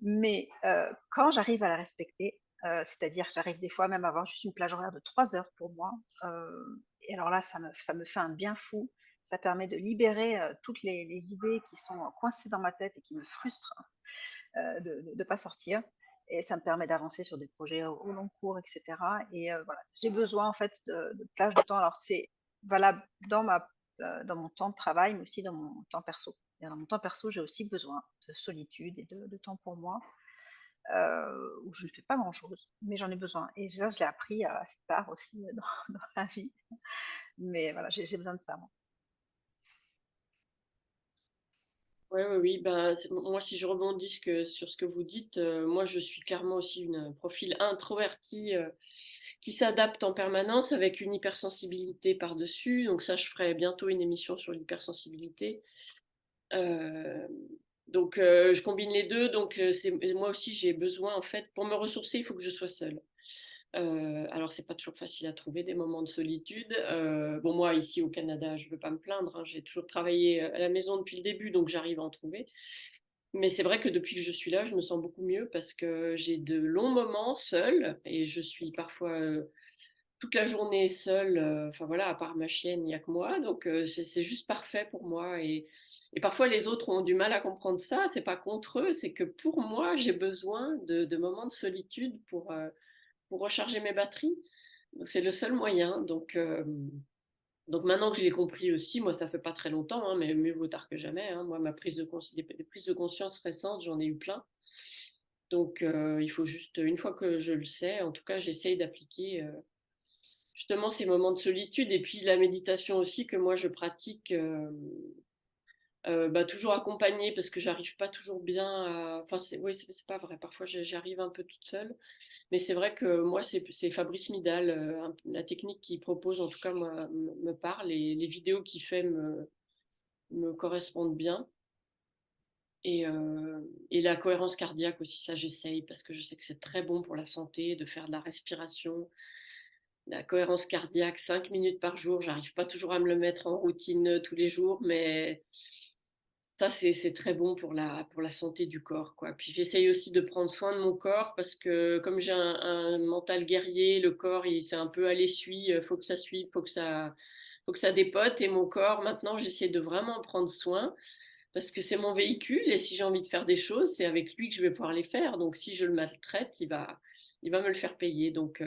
[SPEAKER 3] Mais quand j'arrive à la respecter, c'est-à-dire que j'arrive des fois même à avoir juste une plage horaire de 3 heures pour moi, et alors là, ça me fait un bien fou. Ça permet de libérer toutes les idées qui sont coincées dans ma tête et qui me frustrent de ne pas sortir. Et ça me permet d'avancer sur des projets au long cours, etc. Et voilà, j'ai besoin en fait de plage de temps. Alors c'est valable dans mon temps de travail, mais aussi dans mon temps perso. Et dans mon temps perso, j'ai aussi besoin de solitude et de temps pour moi, où je ne fais pas grand-chose, mais j'en ai besoin. Et ça, je l'ai appris assez tard aussi dans la vie. Mais voilà, j'ai besoin de ça, moi.
[SPEAKER 1] Oui, oui, oui. Ben, moi, si je rebondis sur ce que vous dites, moi, je suis clairement aussi un profil introverti qui s'adapte en permanence avec une hypersensibilité par-dessus. Donc ça, je ferai bientôt une émission sur l'hypersensibilité. Euh, donc, je combine les deux. Donc, moi aussi, j'ai besoin, en fait, pour me ressourcer, il faut que je sois seule. Alors, c'est pas toujours facile à trouver des moments de solitude. Bon, moi, ici au Canada, je veux pas me plaindre, hein, j'ai toujours travaillé à la maison depuis le début, donc j'arrive à en trouver. Mais c'est vrai que depuis que je suis là, je me sens beaucoup mieux parce que j'ai de longs moments seule et je suis parfois toute la journée seule. Enfin voilà, à part ma chienne, il n'y a que moi, donc c'est juste parfait pour moi. Et parfois les autres ont du mal à comprendre ça. C'est pas contre eux, c'est que pour moi, j'ai besoin de moments de solitude pour recharger mes batteries. Donc c'est le seul moyen. Donc maintenant que je l'ai compris aussi, moi ça fait pas très longtemps, hein, mais mieux vaut tard que jamais, hein. Moi ma des prises de conscience récentes, j'en ai eu plein. Donc il faut juste, une fois que je le sais, en tout cas j'essaye d'appliquer justement ces moments de solitude et puis la méditation aussi que moi je pratique. Bah, toujours accompagnée parce que j'arrive pas toujours bien à... Enfin, oui, c'est pas vrai. Parfois, j'arrive un peu toute seule. Mais c'est vrai que moi, c'est Fabrice Midal. La technique qu'il propose, en tout cas, moi, me parle. Et les vidéos qu'il fait me correspondent bien. Et la cohérence cardiaque aussi, ça, j'essaye parce que je sais que c'est très bon pour la santé de faire de la respiration. La cohérence cardiaque, 5 minutes par jour. J'arrive pas toujours à me le mettre en routine tous les jours, mais ça, c'est très bon pour la santé du corps, quoi. Puis j'essaye aussi de prendre soin de mon corps parce que comme j'ai un mental guerrier, le corps, c'est un peu à l'essuie, faut que ça suive, faut que ça dépote. Et mon corps, maintenant, j'essaie de vraiment en prendre soin parce que c'est mon véhicule et si j'ai envie de faire des choses, c'est avec lui que je vais pouvoir les faire. Donc si je le maltraite, il va me le faire payer. Donc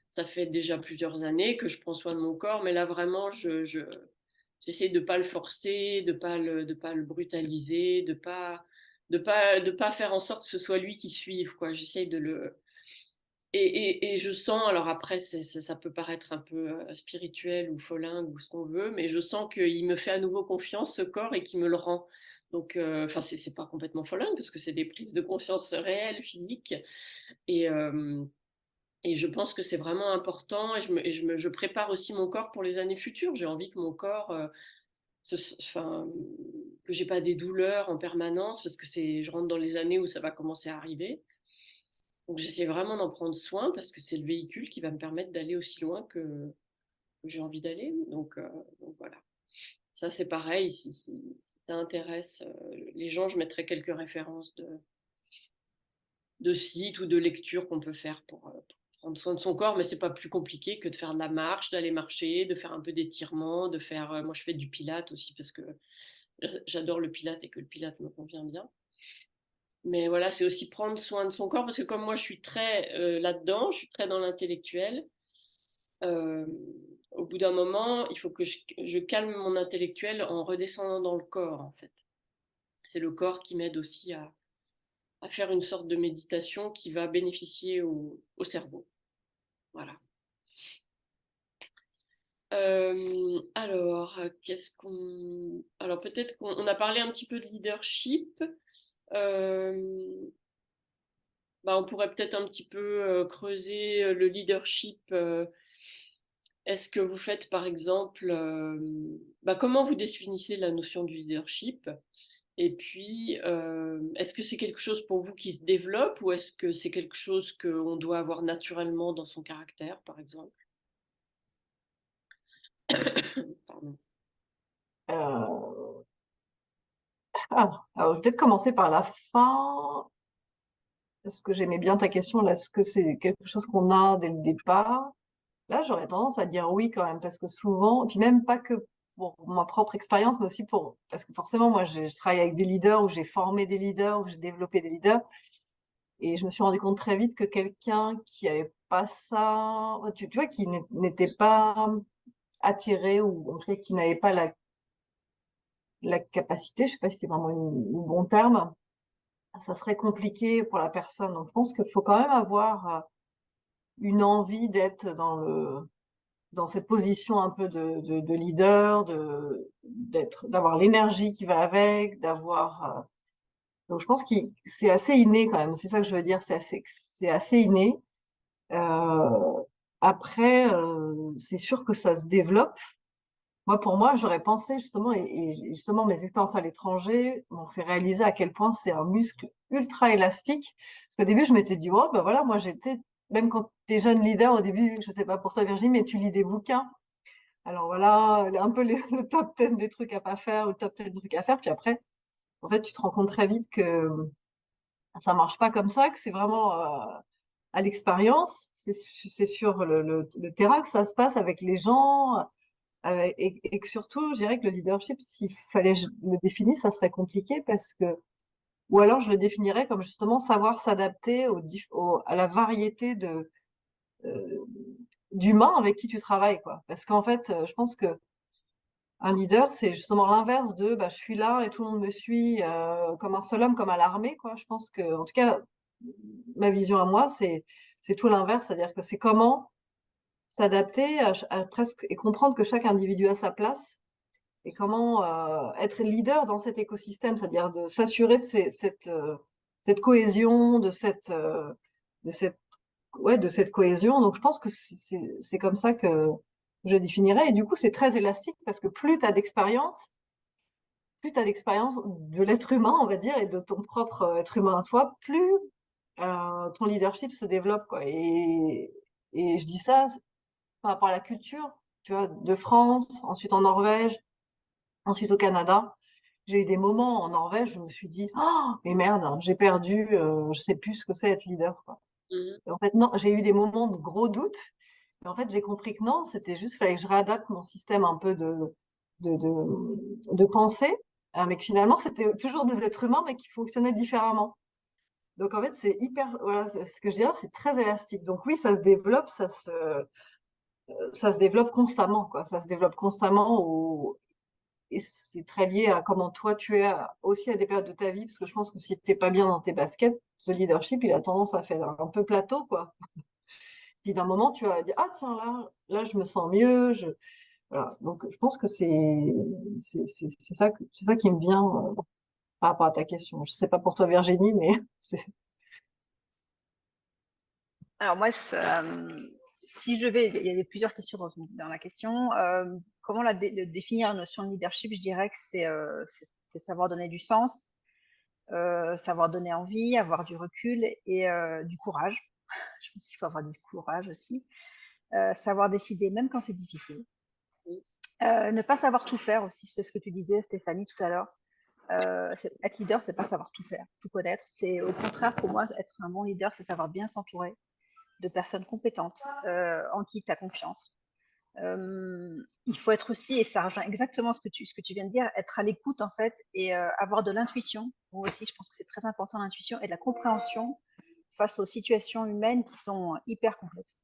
[SPEAKER 1] ça fait déjà plusieurs années que je prends soin de mon corps, mais là vraiment, j'essaie de pas le forcer, de pas le brutaliser, de pas faire en sorte que ce soit lui qui suive, quoi. J'essaie de le et je sens, alors après, ça peut paraître un peu spirituel ou folingue ou ce qu'on veut, mais je sens qu'il me fait à nouveau confiance, ce corps, et qu'il me le rend. Donc, enfin, c'est pas complètement folingue parce que c'est des prises de conscience réelles, physiques, et, euh, et je pense que c'est vraiment important. Je prépare aussi mon corps pour les années futures. J'ai envie que mon corps enfin, que j'ai pas des douleurs en permanence parce que je rentre dans les années où ça va commencer à arriver. Donc j'essaie vraiment d'en prendre soin parce que c'est le véhicule qui va me permettre d'aller aussi loin que j'ai envie d'aller. Donc voilà. Ça c'est pareil. Si ça intéresse les gens, je mettrai quelques références de sites ou de lectures qu'on peut faire pour prendre soin de son corps, mais c'est pas plus compliqué que de faire de la marche, d'aller marcher, de faire un peu d'étirement, de faire. Moi je fais du pilate aussi parce que j'adore le pilate et que le pilate me convient bien. Mais voilà, c'est aussi prendre soin de son corps parce que comme moi je suis très là-dedans, je suis très dans l'intellectuel. euh, Au bout d'un moment, il faut que je calme mon intellectuel en redescendant dans le corps en fait. C'est le corps qui m'aide aussi à faire une sorte de méditation qui va bénéficier au cerveau. Voilà. Alors peut-être qu'on a parlé un petit peu de leadership. Euh, on pourrait peut-être un petit peu creuser le leadership. Est-ce que vous faites, par exemple, comment vous définissez la notion du leadership? Et puis, est-ce que c'est quelque chose pour vous qui se développe ou est-ce que c'est quelque chose qu'on doit avoir naturellement dans son caractère, par exemple? Pardon.
[SPEAKER 2] Euh, alors, je vais peut-être commencer par la fin, parce que j'aimais bien ta question, là, est-ce que c'est quelque chose qu'on a dès le départ? Là, j'aurais tendance à dire oui quand même, parce que souvent, et puis même pas que pour ma propre expérience, mais aussi parce que forcément, moi, je travaille avec des leaders, où j'ai formé des leaders, où j'ai développé des leaders, et je me suis rendu compte très vite que quelqu'un qui avait pas ça, tu vois, qui n'était pas attiré, ou en tout cas qui n'avait pas la capacité, je sais pas si c'est vraiment le bon terme, ça serait compliqué pour la personne. Donc, je pense qu'il faut quand même avoir une envie d'être dans cette position un peu de leader, d'avoir l'énergie qui va avec, donc je pense que c'est assez inné quand même. C'est ça que je veux dire. C'est assez inné. Euh, Après, c'est sûr que ça se développe. Pour moi, j'aurais pensé justement, et justement mes expériences à l'étranger m'ont fait réaliser à quel point c'est un muscle ultra élastique. Parce qu'au début, je m'étais dit, oh, ben voilà, moi j'étais, même quand tu es jeune leader, au début, je sais pas pour toi Virginie, mais tu lis des bouquins. Alors voilà, un peu le top 10 des trucs à pas faire, ou le top 10 des trucs à faire. Puis après, en fait, tu te rends compte très vite que ça marche pas comme ça, que c'est vraiment à l'expérience, c'est sur le terrain que ça se passe avec les gens. Et que surtout, je dirais que le leadership, s'il fallait que je le définisse, ça serait compliqué parce que, ou alors je le définirais comme justement savoir s'adapter à la variété euh, d'humains avec qui tu travailles, quoi. Parce qu'en fait, je pense que un leader, c'est justement l'inverse de, bah, je suis là et tout le monde me suit comme un seul homme, comme à l'armée, quoi. Je pense que, en tout cas, ma vision à moi, c'est tout l'inverse, c'est-à-dire que c'est comment s'adapter à presque et comprendre que chaque individu a sa place et comment être leader dans cet écosystème, c'est-à-dire de s'assurer de cette cohésion, de cette cohésion. Donc, je pense que c'est comme ça que je définirais. Et du coup, c'est très élastique parce que plus tu as d'expérience de l'être humain, on va dire, et de ton propre être humain à toi, plus ton leadership se développe, quoi. Et je dis ça par rapport à la culture, tu vois, de France, ensuite en Norvège, ensuite au Canada. J'ai eu des moments en Norvège, je me suis dit, oh, mais merde, j'ai perdu, je sais plus ce que c'est être leader, quoi.
[SPEAKER 1] Mmh.
[SPEAKER 2] Et en fait, non, j'ai eu des moments de gros doutes. Mais en fait, j'ai compris que non, c'était juste, fallait que je réadapte mon système un peu de pensée. Mais que finalement, c'était toujours des êtres humains, mais qui fonctionnaient différemment. Donc, en fait, c'est hyper, voilà, ce que je dirais, c'est très élastique. Donc, oui, ça se développe, ça se développe constamment, quoi. Ça se développe constamment et c'est très lié à comment toi tu es aussi à des périodes de ta vie, parce que je pense que si t'es pas bien dans tes baskets, ce leadership, il a tendance à faire un peu plateau, quoi. Puis d'un moment, tu vas dire, ah tiens, là, je me sens mieux. Voilà. Donc, je pense que c'est ça qui me vient par rapport à ta question. Je sais pas pour toi, Virginie, mais c'est.
[SPEAKER 3] Alors moi, si je vais, il y avait plusieurs questions dans la question. Comment définir la notion de leadership? Je dirais que c'est savoir donner du sens, savoir donner envie, avoir du recul et du courage. Je pense qu'il faut avoir du courage aussi. Savoir décider même quand c'est difficile. Ne pas savoir tout faire aussi, c'est ce que tu disais, Stéphanie, tout à l'heure. Être leader, c'est pas savoir tout faire, tout connaître. C'est au contraire, pour moi, être un bon leader, c'est savoir bien s'entourer de personnes compétentes en qui tu as confiance. Il faut être aussi, et ça rejoint exactement ce que tu viens de dire, être à l'écoute en fait et avoir de l'intuition. Moi aussi, je pense que c'est très important l'intuition et de la compréhension face aux situations humaines qui sont hyper complexes.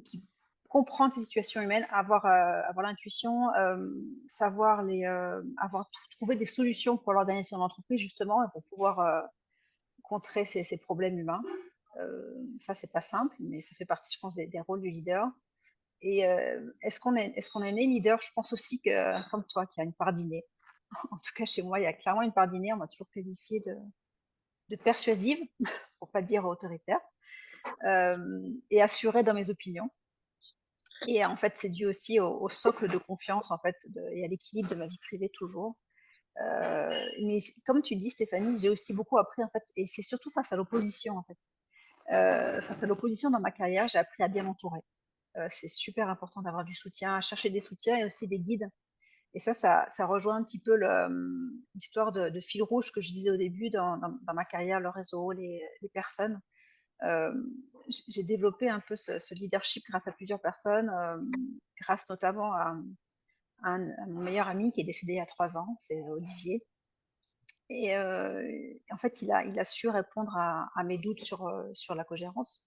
[SPEAKER 3] Qui comprendre ces situations humaines, avoir l'intuition, savoir trouver des solutions pour l'organisation de l'entreprise justement et pour pouvoir contrer ces problèmes humains. Ça, c'est pas simple, mais ça fait partie, je pense, des rôles du leader. Et est-ce qu'on est né leader? Je pense aussi que, comme toi, qu'il y a une part d'inné. En tout cas, chez moi, il y a clairement une part d'inné. On m'a toujours qualifiée de persuasive, pour pas dire autoritaire, et assurée dans mes opinions. Et en fait, c'est dû aussi au socle de confiance en fait, et à l'équilibre de ma vie privée toujours. Mais comme tu dis, Stéphanie, j'ai aussi beaucoup appris en fait, et c'est surtout face à l'opposition en fait. Face à l'opposition dans ma carrière, j'ai appris à bien m'entourer. C'est super important d'avoir du soutien, à chercher des soutiens et aussi des guides. Et ça rejoint un petit peu l'histoire de fil rouge que je disais au début dans ma carrière, le réseau, les personnes. Euh, j'ai développé un peu ce leadership grâce à plusieurs personnes, grâce notamment à mon meilleur ami qui est décédé il y a 3 ans, c'est Olivier. Et en fait, il a su répondre à mes doutes sur la cogérance.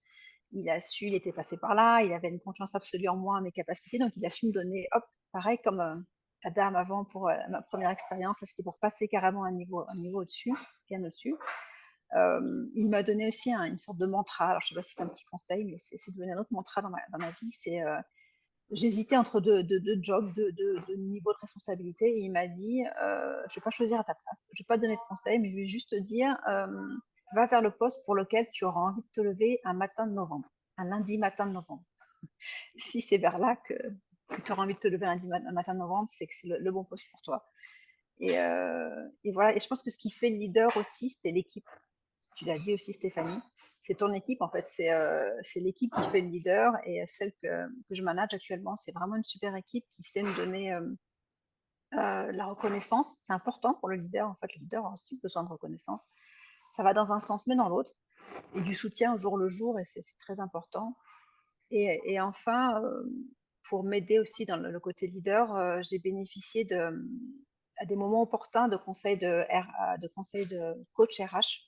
[SPEAKER 3] Il était passé par là, il avait une confiance absolue en moi, en mes capacités, donc il a su me donner, hop, pareil comme la dame avant pour ma première expérience, c'était pour passer carrément un niveau au-dessus, bien au-dessus. Il m'a donné aussi une sorte de mantra. Alors, je sais pas si c'est un petit conseil, mais c'est devenu un autre mantra dans ma vie. C'est j'hésitais entre deux jobs, deux niveaux de responsabilité, et il m'a dit je vais pas choisir à ta place. Je vais pas te donner de conseils, mais je vais juste te dire va vers le poste pour lequel tu auras envie de te lever un matin de novembre, un lundi matin de novembre. Si c'est vers là que tu auras envie de te lever un matin de novembre, c'est que c'est le bon poste pour toi. Et voilà. Et je pense que ce qui fait le leader aussi, c'est l'équipe. Tu l'as dit aussi, Stéphanie. C'est ton équipe, en fait. C'est l'équipe qui fait le leader. Et celle que je manage actuellement, c'est vraiment une super équipe qui sait me donner la reconnaissance. C'est important pour le leader. En fait, le leader a aussi besoin de reconnaissance. Ça va dans un sens, mais dans l'autre. Et du soutien au jour le jour. Et c'est très important. Et enfin, pour m'aider aussi dans le côté leader, j'ai bénéficié à des moments opportuns de conseils de coach RH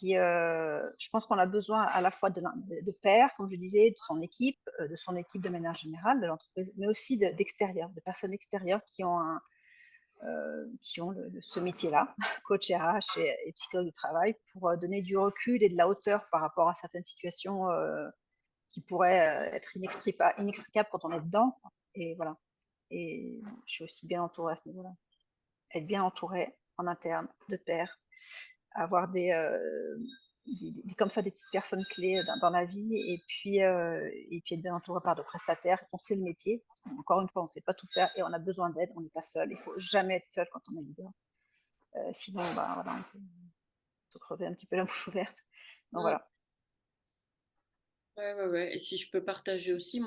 [SPEAKER 3] je pense qu'on a besoin à la fois de pairs, comme je disais, de son équipe de manière générale, de l'entreprise, mais aussi d'extérieurs, de personnes extérieures qui ont ce métier-là, coach RH et psychologue du travail, pour donner du recul et de la hauteur par rapport à certaines situations qui pourraient être inextricables quand on est dedans. Et voilà. Et je suis aussi bien entourée à ce niveau-là. Être bien entourée en interne, de pairs, avoir comme ça des petites personnes clés dans la vie et puis être bien entouré par de prestataires on sait le métier parce qu'encore une fois on ne sait pas tout faire et on a besoin d'aide, on n'est pas seul, il faut jamais être seul quand on est leader, sinon voilà, on peut crever un petit peu la bouche ouverte, donc voilà.
[SPEAKER 1] Ouais, ouais, ouais. Et si je peux partager aussi,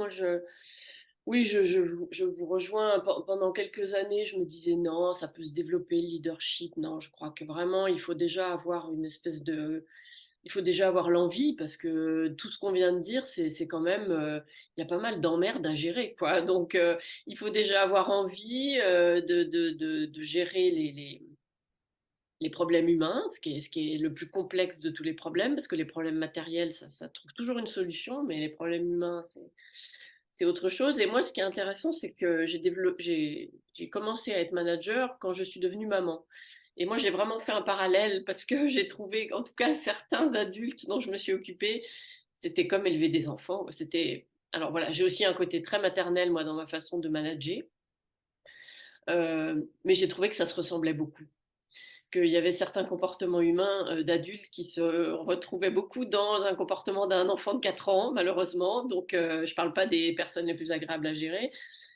[SPEAKER 1] oui, je vous rejoins. Pendant quelques années, je me disais non, ça peut se développer le leadership. Non, je crois que vraiment, il faut déjà avoir une espèce de, il faut déjà avoir l'envie parce que tout ce qu'on vient de dire, c'est quand même, il y a pas mal d'emmerdes à gérer, quoi. Donc, il faut déjà avoir envie de gérer les problèmes humains, ce qui est le plus complexe de tous les problèmes, parce que les problèmes matériels, ça trouve toujours une solution, mais les problèmes humains, c'est autre chose. Et moi, ce qui est intéressant, c'est que j'ai commencé à être manager quand je suis devenue maman. Et moi, j'ai vraiment fait un parallèle parce que j'ai trouvé, en tout cas, certains adultes dont je me suis occupée, c'était comme élever des enfants. Alors voilà, j'ai aussi un côté très maternel, moi, dans ma façon de manager. Mais j'ai trouvé que ça se ressemblait beaucoup, qu'il y avait certains comportements humains d'adultes qui se retrouvaient beaucoup dans un comportement d'un enfant de 4 ans, malheureusement. Donc, je ne parle pas des personnes les plus agréables à gérer,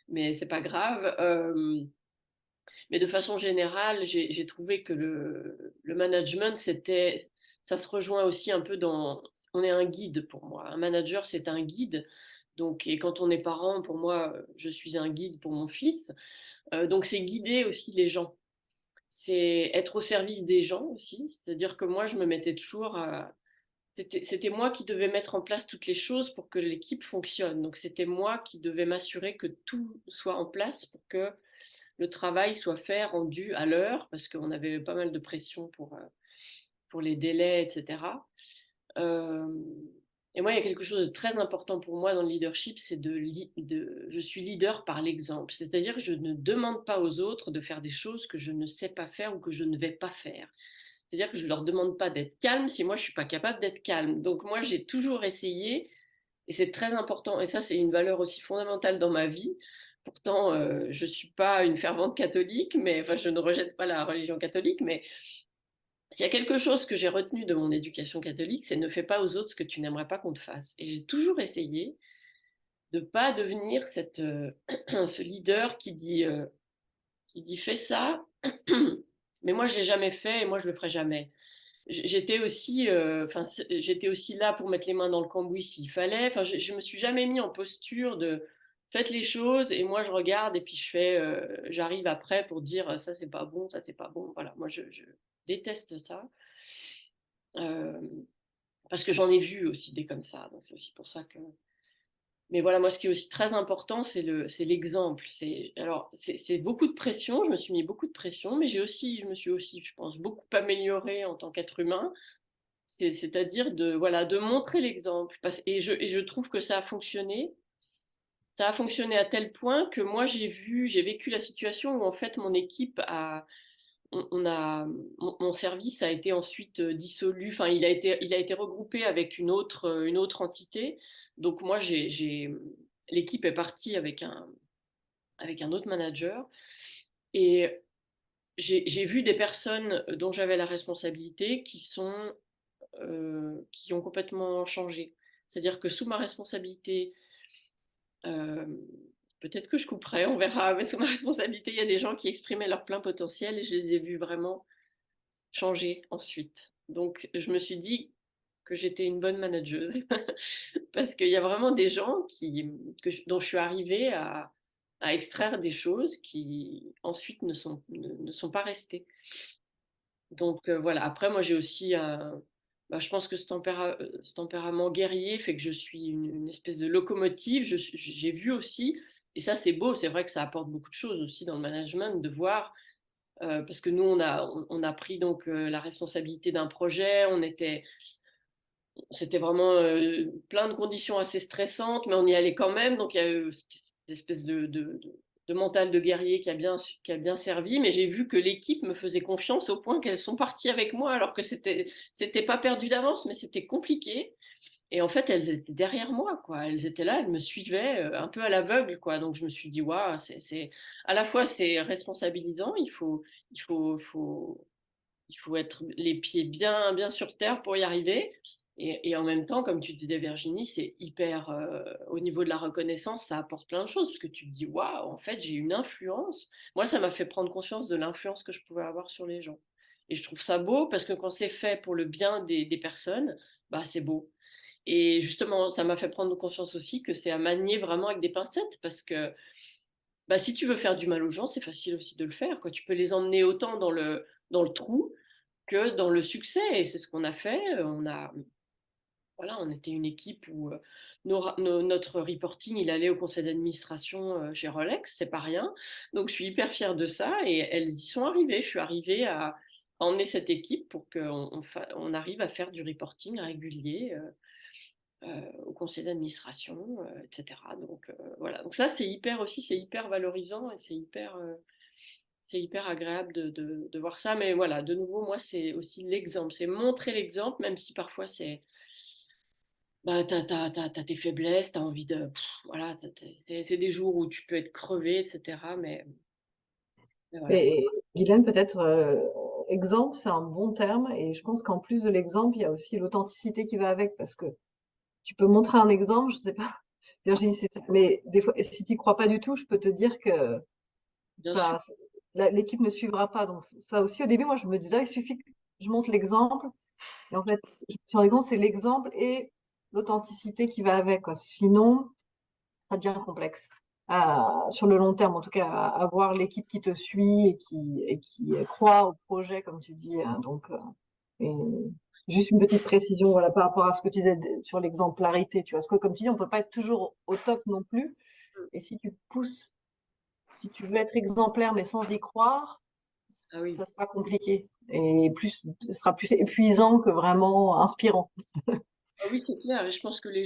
[SPEAKER 1] mais c'est pas grave. Mais de façon générale, j'ai trouvé que le management, ça se rejoint aussi un peu dans, on est un guide pour moi. Un manager, c'est un guide. Donc, et quand on est parent, pour moi, je suis un guide pour mon fils. Donc, c'est guider aussi les gens, c'est être au service des gens aussi. C'est-à-dire que moi, je me mettais toujours à... C'était moi qui devais mettre en place toutes les choses pour que l'équipe fonctionne. Donc c'était moi qui devais m'assurer que tout soit en place pour que le travail soit fait, rendu à l'heure, parce qu'on avait pas mal de pression pour les délais, etc. Euh, et moi, il y a quelque chose de très important pour moi dans le leadership, c'est je suis leader par l'exemple. C'est-à-dire que je ne demande pas aux autres de faire des choses que je ne sais pas faire ou que je ne vais pas faire. C'est-à-dire que je ne leur demande pas d'être calme si moi je ne suis pas capable d'être calme. Donc moi, j'ai toujours essayé, et c'est très important, et ça c'est une valeur aussi fondamentale dans ma vie. Pourtant, je ne suis pas une fervente catholique, mais enfin, je ne rejette pas la religion catholique, mais s'il y a quelque chose que j'ai retenu de mon éducation catholique, c'est ne fais pas aux autres ce que tu n'aimerais pas qu'on te fasse. Et j'ai toujours essayé de ne pas devenir ce leader qui dit fais ça, mais moi je l'ai jamais fait et moi je le ferai jamais. J'étais aussi là pour mettre les mains dans le cambouis s'il fallait. Enfin, je me suis jamais mis en posture de faites les choses et moi je regarde et puis j'arrive après pour dire ça c'est pas bon, ça c'est pas bon. Voilà, moi je déteste ça. Euh, Parce que j'en ai vu aussi des comme ça, donc c'est aussi pour ça que. Mais voilà, moi, ce qui est aussi très important, c'est l'exemple. C'est beaucoup de pression. Je me suis mis beaucoup de pression, mais je me suis aussi, je pense, beaucoup améliorée en tant qu'être humain. C'est-à-dire voilà, de montrer l'exemple. Et je trouve que ça a fonctionné. Ça a fonctionné à tel point que moi, j'ai vécu la situation où en fait, mon équipe a, on a, mon service a été ensuite dissolu. Enfin, il a été regroupé avec une autre entité. Donc moi, l'équipe est partie avec un autre manager. Et j'ai vu des personnes dont j'avais la responsabilité qui ont complètement changé. C'est-à-dire que sous ma responsabilité, euh, peut-être que je couperai, on verra, mais sous ma responsabilité, il y a des gens qui exprimaient leur plein potentiel et je les ai vus vraiment changer ensuite. Donc, je me suis dit que j'étais une bonne manageuse parce qu'il y a vraiment des gens dont je suis arrivée à extraire des choses qui ensuite ne sont pas restées. Donc voilà, après moi j'ai aussi je pense que ce tempérament guerrier fait que je suis une espèce de locomotive. J'ai vu aussi, et ça c'est beau, c'est vrai que ça apporte beaucoup de choses aussi dans le management, de voir parce que nous, on a pris donc la responsabilité d'un projet. C'était vraiment plein de conditions assez stressantes, mais on y allait quand même. Donc il y a eu cette espèce de mental de guerrier qui a bien servi. Mais j'ai vu que l'équipe me faisait confiance au point qu'elles sont parties avec moi, alors que c'était pas perdu d'avance, mais c'était compliqué. Et en fait, elles étaient derrière moi, quoi. Elles étaient là, elles me suivaient un peu à l'aveugle, quoi. Donc je me suis dit, waouh, à la fois c'est responsabilisant, il faut, faut, il faut être les pieds bien sur terre pour y arriver. Et en même temps, comme tu disais Virginie, c'est hyper, au niveau de la reconnaissance, ça apporte plein de choses, parce que tu te dis, waouh, en fait, j'ai une influence. Moi, ça m'a fait prendre conscience de l'influence que je pouvais avoir sur les gens. Et je trouve ça beau, parce que quand c'est fait pour le bien des personnes, bah, c'est beau. Et justement, ça m'a fait prendre conscience aussi que c'est à manier vraiment avec des pincettes parce que bah, si tu veux faire du mal aux gens, c'est facile aussi de le faire, quoi. Tu peux les emmener autant dans le trou que dans le succès. Et c'est ce qu'on a fait. Voilà, on était une équipe où notre reporting, il allait au conseil d'administration chez Rolex, c'est pas rien. Donc je suis hyper fière de ça et elles y sont arrivées. Je suis arrivée à emmener cette équipe pour qu'on arrive à faire du reporting régulier au conseil d'administration, etc. Donc voilà. Donc ça, c'est hyper aussi, c'est hyper valorisant et c'est hyper agréable de voir ça. Mais voilà, de nouveau, moi, c'est aussi l'exemple, c'est montrer l'exemple, même si parfois t'as tes faiblesses, t'as envie voilà, c'est des jours où tu peux être crevé, etc. Mais voilà.
[SPEAKER 2] Et Guylaine, peut-être, exemple, c'est un bon terme. Et je pense qu'en plus de l'exemple, il y a aussi l'authenticité qui va avec. Parce que tu peux montrer un exemple, je sais pas, Virginie, mais des fois, si tu n'y crois pas du tout, je peux te dire que
[SPEAKER 1] Bien sûr.
[SPEAKER 2] ça, l'équipe ne suivra pas. Donc ça aussi, au début, moi, je me disais, il suffit que je montre l'exemple. Et en fait, je me suis rendu compte, c'est l'exemple et l'authenticité qui va avec, quoi. Sinon, ça devient complexe. Sur le long terme, en tout cas, avoir l'équipe qui te suit et qui croit au projet, comme tu dis. Donc, et juste une petite précision, voilà, par rapport à ce que tu disais sur l'exemplarité. Tu vois, parce que comme tu dis, on peut pas être toujours au top non plus. Et si tu pousses, si tu veux être exemplaire mais sans y croire,
[SPEAKER 1] Ah oui.
[SPEAKER 2] ça sera compliqué. Et plus, ce sera plus épuisant que vraiment inspirant.
[SPEAKER 1] Ah oui, c'est clair. Et je pense que les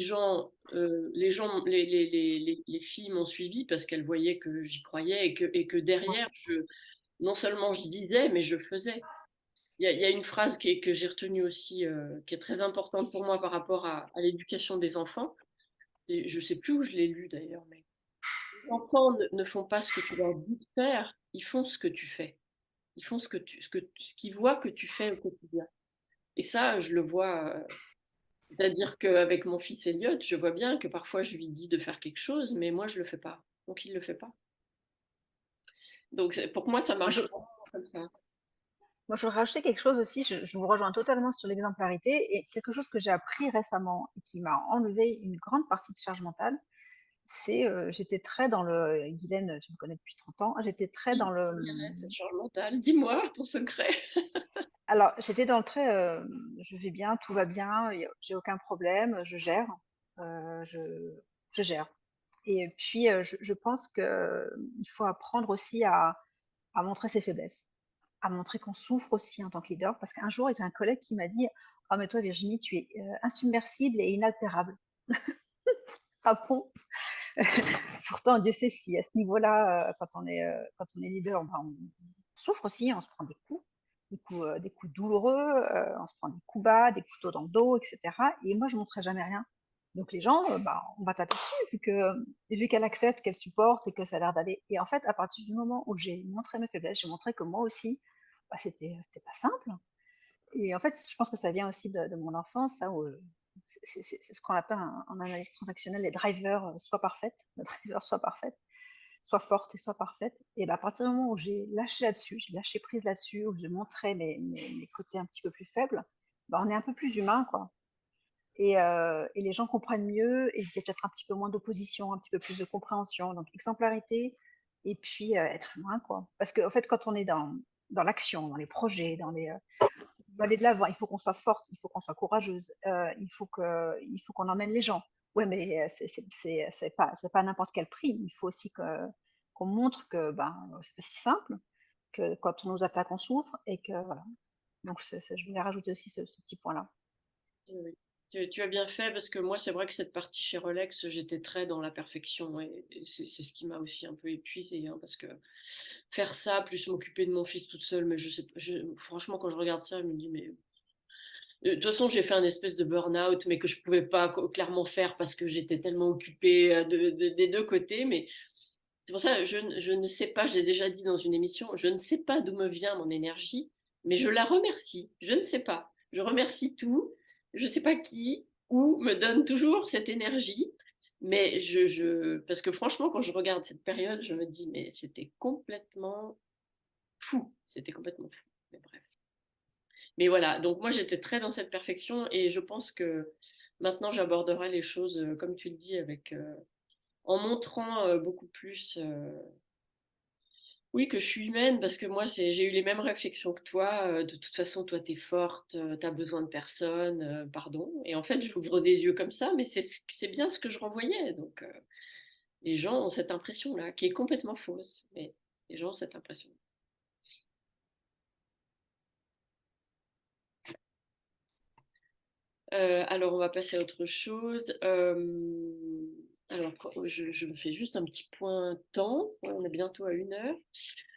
[SPEAKER 1] filles m'ont suivi parce qu'elles voyaient que j'y croyais et que derrière, non seulement je disais, mais je faisais. Il y a une phrase que j'ai retenue aussi, qui est très importante pour moi par rapport à l'éducation des enfants. Et je sais plus où je l'ai lu d'ailleurs, mais les enfants ne font pas ce que tu leur dis de faire, ils font ce que tu fais. Ils font ce qu'ils voient que tu fais au quotidien. Et ça, je le vois. C'est-à-dire qu'avec mon fils Elliot, je vois bien que parfois je lui dis de faire quelque chose, mais moi je le fais pas. Donc il le fait pas. Donc pour moi, ça
[SPEAKER 3] Moi,
[SPEAKER 1] marche
[SPEAKER 3] je,
[SPEAKER 1] vraiment comme ça.
[SPEAKER 3] moi, je voudrais rajouter quelque chose aussi. Je vous rejoins totalement sur l'exemplarité et quelque chose que j'ai appris récemment et qui m'a enlevé une grande partie de charge mentale. C'est, j'étais très dans le, Guylaine, tu me connais depuis 30 ans, j'étais très
[SPEAKER 1] Qui
[SPEAKER 3] dans le,
[SPEAKER 1] m'intéresse, cette charge mentale? Dis-moi ton secret.
[SPEAKER 3] alors j'étais dans le très, je vais bien, tout va bien, j'ai aucun problème, je gère, euh, je, je gère. Et puis, je pense que il faut apprendre aussi à montrer ses faiblesses, à montrer qu'on souffre aussi en tant que leader. Parce qu'un jour, il y a un collègue qui m'a dit: «Ah, mais toi, Virginie, tu es insubmersible et inaltérable.» Ah bon? Pourtant, Dieu sait si à ce niveau-là, quand on est leader, ben, on souffre aussi, on se prend des coups douloureux, on se prend des coups bas, des couteaux dans le dos, etc. Et moi, je ne montrais jamais rien. Donc les gens, bah, on va taper dessus, vu qu'elle accepte, qu'elle supporte et que ça a l'air d'aller. Et en fait, à partir du moment où j'ai montré mes faiblesses, j'ai montré que moi aussi, bah, c'était pas simple. Et en fait, je pense que ça vient aussi de mon enfance, ça, où c'est ce qu'on appelle en analyse transactionnelle les drivers soient parfaites, le driver soit parfaite, soit forte et soit parfaite. Et bah, à partir du moment où j'ai lâché là-dessus, j'ai lâché prise là-dessus, où j'ai montré mes côtés un petit peu plus faibles, bah, on est un peu plus humain, quoi. Et les gens comprennent mieux, et il y a peut-être un petit peu moins d'opposition, un petit peu plus de compréhension. Donc, exemplarité, et puis être humain, quoi. Parce qu'en fait, quand on est dans l'action, dans les projets, il faut aller de l'avant, il faut qu'on soit forte, il faut qu'on soit courageuse, il faut qu'on emmène les gens. Ouais, mais c'est pas à n'importe quel prix. Il faut aussi qu'on montre que ben, c'est pas si simple, que quand on nous attaque, on souffre, et que voilà. Donc, je voulais rajouter aussi ce petit point-là.
[SPEAKER 1] Oui, oui. Tu as bien fait parce que moi, c'est vrai que cette partie chez Rolex, j'étais très dans la perfection et c'est ce qui m'a aussi un peu épuisée, hein, parce que faire ça, plus m'occuper de mon fils toute seule, mais je sais, franchement, quand je regarde ça, je me dis, mais de toute façon, j'ai fait un espèce de burn-out, mais que je pouvais pas clairement faire parce que j'étais tellement occupée des deux côtés. Mais c'est pour ça, je ne sais pas, je l'ai déjà dit dans une émission, je ne sais pas d'où me vient mon énergie, mais je la remercie. Je ne sais pas. Je remercie tout. Je ne sais pas qui, où me donne toujours cette énergie. Mais parce que franchement, quand je regarde cette période, je me dis, mais c'était complètement fou. C'était complètement fou. Mais bref. Mais voilà, donc moi j'étais très dans cette perfection et je pense que Maintenant, j'aborderai les choses, comme tu le dis, en montrant beaucoup plus, oui, que je suis humaine, parce que moi, j'ai eu les mêmes réflexions que toi. De toute façon, toi, t'es forte, t'as besoin de personne, pardon. Et en fait, j'ouvre des yeux comme ça, mais c'est bien ce que je renvoyais. Donc, les gens ont cette impression-là, qui est complètement fausse, mais les gens ont cette impression. Alors, on va passer à autre chose. Alors, je me fais juste un petit point temps. Ouais, on est bientôt à 1 heure.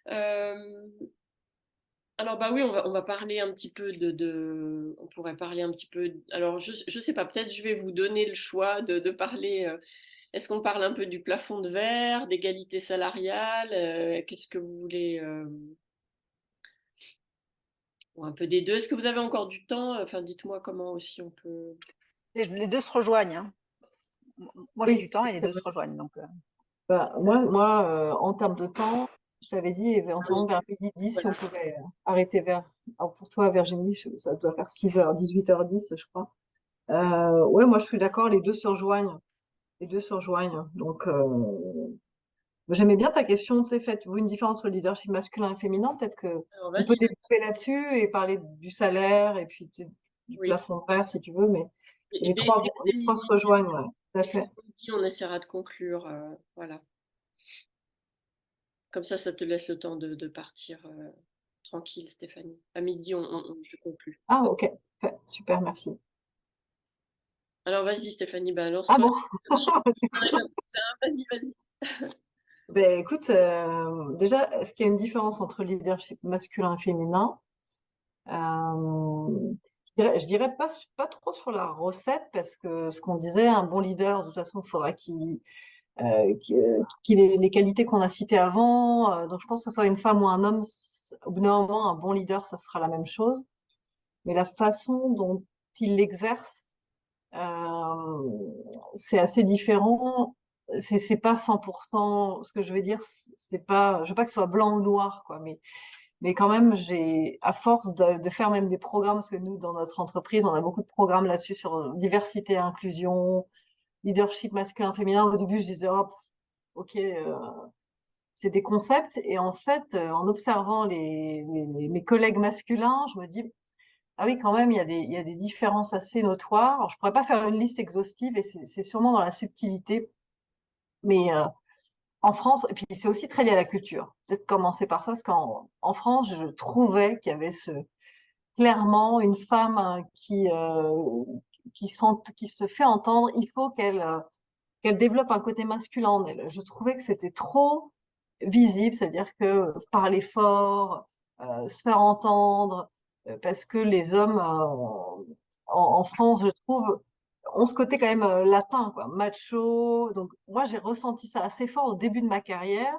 [SPEAKER 1] Euh, alors, bah oui, on va parler un petit peu on pourrait parler un petit peu. Alors, je sais pas, peut-être je vais vous donner le choix de parler. Est-ce qu'on parle un peu du plafond de verre, d'égalité salariale? Qu'est-ce que vous voulez? Ou un peu des deux. Est-ce que vous avez encore du temps? Enfin, dites-moi comment aussi on peut.
[SPEAKER 3] Les deux se rejoignent, hein. Moi, j'ai du
[SPEAKER 2] Oui,
[SPEAKER 3] temps et les
[SPEAKER 2] c'est
[SPEAKER 3] deux
[SPEAKER 2] vrai.
[SPEAKER 3] se rejoignent. Donc,
[SPEAKER 2] Bah, en termes de temps, je t'avais dit
[SPEAKER 1] Ah oui,
[SPEAKER 2] éventuellement vers midi 10 si
[SPEAKER 1] voilà.
[SPEAKER 2] on pouvait arrêter vers. Alors pour toi, Virginie, ça doit faire 6 heures, 18h10, je crois. Ouais, moi je suis d'accord, les deux se rejoignent. Les deux se rejoignent. Donc, j'aimais bien ta question, tu sais, faites-vous une différence entre le leadership masculin et féminin? Peut-être que
[SPEAKER 1] Alors,
[SPEAKER 2] on peut
[SPEAKER 1] vas-y.
[SPEAKER 2] développer là-dessus et parler du salaire et puis tu sais, du
[SPEAKER 1] Oui.
[SPEAKER 2] plafond de verre si tu veux, mais
[SPEAKER 1] Et
[SPEAKER 2] les
[SPEAKER 1] dès
[SPEAKER 2] trois,
[SPEAKER 1] que
[SPEAKER 2] les
[SPEAKER 1] c'est
[SPEAKER 2] trois se
[SPEAKER 1] midi,
[SPEAKER 2] rejoignent, ouais, tout à
[SPEAKER 1] dès que
[SPEAKER 2] fait.
[SPEAKER 1] c'est midi, on essaiera de conclure. Voilà. Comme ça te laisse le temps de partir tranquille, Stéphanie. À midi, je conclue.
[SPEAKER 2] Ah, ok, fait, super, merci.
[SPEAKER 1] Alors, vas-y, Stéphanie, bah,
[SPEAKER 2] Ah
[SPEAKER 1] lance-toi.
[SPEAKER 2] bon?
[SPEAKER 1] Je sais pas si vas-y, vas-y.
[SPEAKER 2] Ben, écoute, déjà, est-ce qu'il y a une différence entre leadership masculin et féminin? Je dirais pas trop sur la recette, parce que ce qu'on disait, un bon leader, de toute façon, il faudra qu'il ait les qualités qu'on a citées avant. Donc, je pense que ce soit une femme ou un homme, au bout d'un moment, un bon leader, ça sera la même chose. Mais la façon dont il l'exerce, euh, c'est assez différent. C'est pas 100%. Ce que je veux dire, c'est pas, je veux pas que ce soit blanc ou noir, quoi. Mais quand même, à force de faire même des programmes, parce que nous, dans notre entreprise, on a beaucoup de programmes là-dessus sur diversité, inclusion, leadership masculin, féminin. Au début, je disais, oh, ok, c'est des concepts. Et en fait, en observant mes collègues masculins, je me dis, ah oui, quand même, il y a des différences assez notoires. Alors, je pourrais pas faire une liste exhaustive et c'est sûrement dans la subtilité. Mais en France, et puis c'est aussi très lié à la culture. Peut-être commencer par ça, parce qu'en France, je trouvais qu'il y avait clairement une femme qui se fait entendre. Il faut qu'elle développe un côté masculin en elle. Je trouvais que c'était trop visible, c'est-à-dire que parler fort, se faire entendre, parce que les hommes en France, je trouve, ont ce côté quand même latin, quoi, macho. Donc moi, j'ai ressenti ça assez fort au début de ma carrière,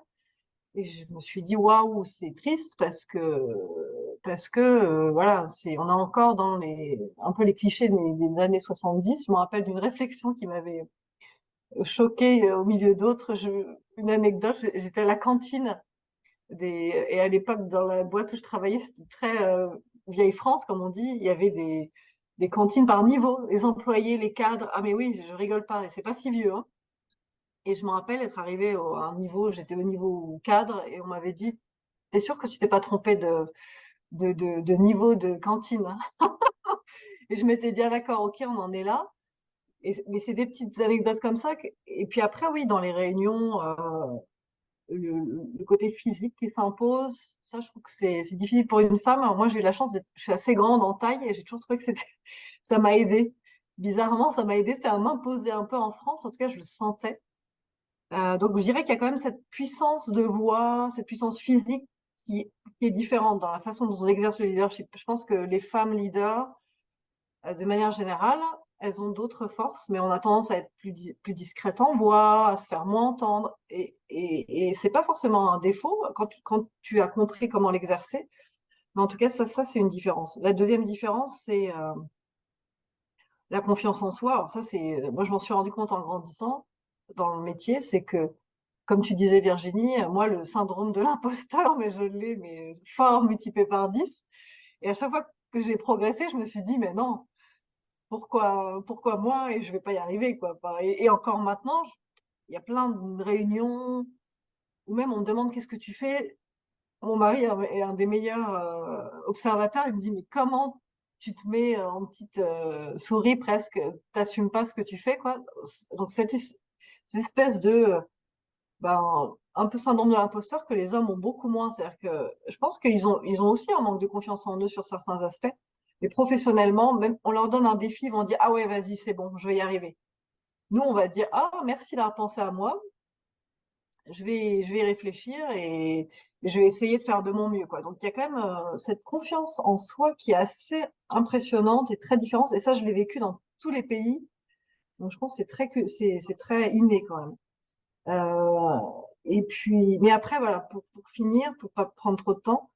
[SPEAKER 2] et je me suis dit waouh, c'est triste parce que voilà, on est encore dans un peu les clichés des années 70. Je me rappelle d'une réflexion qui m'avait choquée au milieu d'autres. Une anecdote, j'étais à la cantine et à l'époque, dans la boîte où je travaillais, c'était très vieille France, comme on dit. Il y avait des cantines par niveau, les employés, les cadres. Ah mais oui, je rigole pas, et c'est pas si vieux, hein. Et je me rappelle être arrivée à un niveau, j'étais au niveau cadre, et on m'avait dit, t'es sûr que tu t'es pas trompé de niveau de cantine, hein? Et je m'étais dit, ah d'accord, ok, on en est là. Mais c'est des petites anecdotes comme ça. Et puis après, oui, dans les réunions, le côté physique qui s'impose, ça, je trouve que c'est difficile pour une femme. Alors moi, j'ai eu la chance je suis assez grande en taille, et j'ai toujours trouvé que ça m'a aidé. Bizarrement, ça m'a aidé, ça m'imposait un peu en France. En tout cas, je le sentais. Donc, je dirais qu'il y a quand même cette puissance de voix, cette puissance physique qui est différente dans la façon dont on exerce le leadership. Je pense que les femmes leaders, de manière générale, elles ont d'autres forces, mais on a tendance à être plus discrète en voix, à se faire moins entendre. Et c'est pas forcément un défaut quand tu as compris comment l'exercer. Mais en tout cas, ça c'est une différence. La deuxième différence, c'est la confiance en soi. Alors ça, moi, je m'en suis rendu compte en grandissant dans le métier, c'est que, comme tu disais, Virginie, moi, le syndrome de l'imposteur, mais je l'ai, mais fort multiplié par 10. Et à chaque fois que j'ai progressé, je me suis dit, mais non, pourquoi moi et je vais pas y arriver, quoi. Et encore maintenant, il y a plein de réunions où même on me demande qu'est-ce que tu fais. Mon mari est un des meilleurs observateurs. Il me dit, mais comment tu te mets en petite souris presque, t'assumes pas ce que tu fais, quoi. Donc cette espèce de un peu syndrome de l'imposteur que les hommes ont beaucoup moins. C'est-à-dire que je pense qu'ils ont aussi un manque de confiance en eux sur certains aspects. Mais professionnellement, même on leur donne un défi, ils vont dire ah ouais, vas-y, c'est bon, je vais y arriver. Nous, on va dire ah merci d'avoir pensé à moi, je vais y réfléchir et je vais essayer de faire de mon mieux, quoi. Donc il y a quand même cette confiance en soi qui est assez impressionnante et très différente. Et ça, je l'ai vécu dans tous les pays. Donc je pense que c'est très inné quand même. Et puis, mais après, voilà, pour finir, pour pas prendre trop de temps,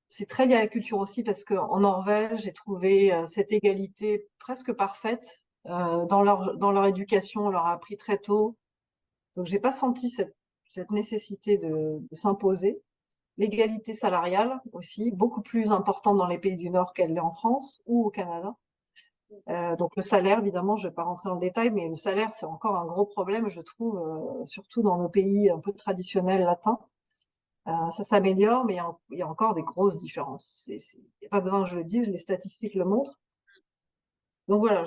[SPEAKER 2] c'est très lié à la culture aussi parce qu'en Norvège, j'ai trouvé cette égalité presque parfaite dans leur éducation. On leur a appris très tôt. Donc, j'ai pas senti cette nécessité de s'imposer. L'égalité salariale aussi, beaucoup plus importante dans les pays du Nord qu'elle l'est en France ou au Canada. Donc le salaire, évidemment, je ne vais pas rentrer dans le détail, mais le salaire, c'est encore un gros problème, je trouve, surtout dans nos pays un peu traditionnels latins. Ça s'améliore, mais il y a encore des grosses différences. Il n'y a pas besoin que je le dise, les statistiques le montrent. Donc voilà,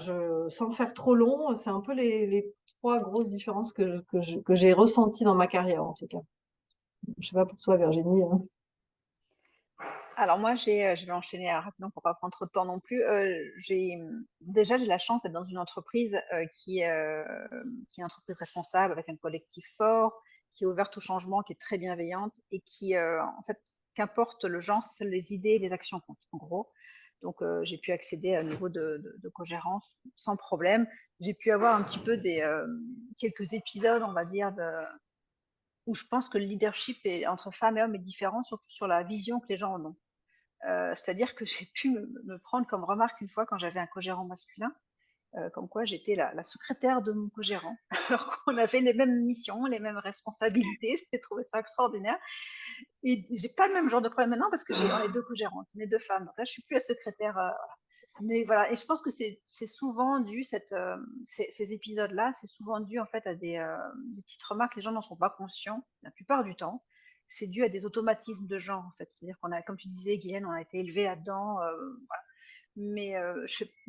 [SPEAKER 2] sans faire trop long, c'est un peu les trois grosses différences que j'ai ressenties dans ma carrière, en tout cas. Je ne sais pas pour toi, Virginie.
[SPEAKER 3] Alors moi, je vais enchaîner rapidement pour pas prendre trop de temps non plus. Déjà, j'ai la chance d'être dans une entreprise qui est une entreprise responsable avec un collectif fort, qui est ouverte au changement, qui est très bienveillante et qui, en fait, qu'importe le genre, seules les idées et les actions comptent, en gros. Donc, j'ai pu accéder à un niveau de co-gérance sans problème. J'ai pu avoir un petit peu quelques épisodes, on va dire, où je pense que le leadership entre femmes et hommes est différent, surtout sur la vision que les gens en ont. C'est-à-dire que j'ai pu me prendre comme remarque une fois quand j'avais un co-gérant masculin, comme quoi j'étais la secrétaire de mon co-gérant, alors qu'on avait les mêmes missions, les mêmes responsabilités. J'ai trouvé ça extraordinaire. Et j'ai pas le même genre de problème maintenant parce que on est deux co-gérantes, on est deux femmes. Donc là, je suis plus la secrétaire. Mais voilà, et je pense que c'est souvent dû, ces épisodes-là, c'est souvent dû en fait à des petites remarques. Les gens n'en sont pas conscients la plupart du temps. C'est dû à des automatismes de genre en fait. C'est-à-dire qu'on a, comme tu disais, Guylaine, on a été élevé là-dedans. Voilà. Mais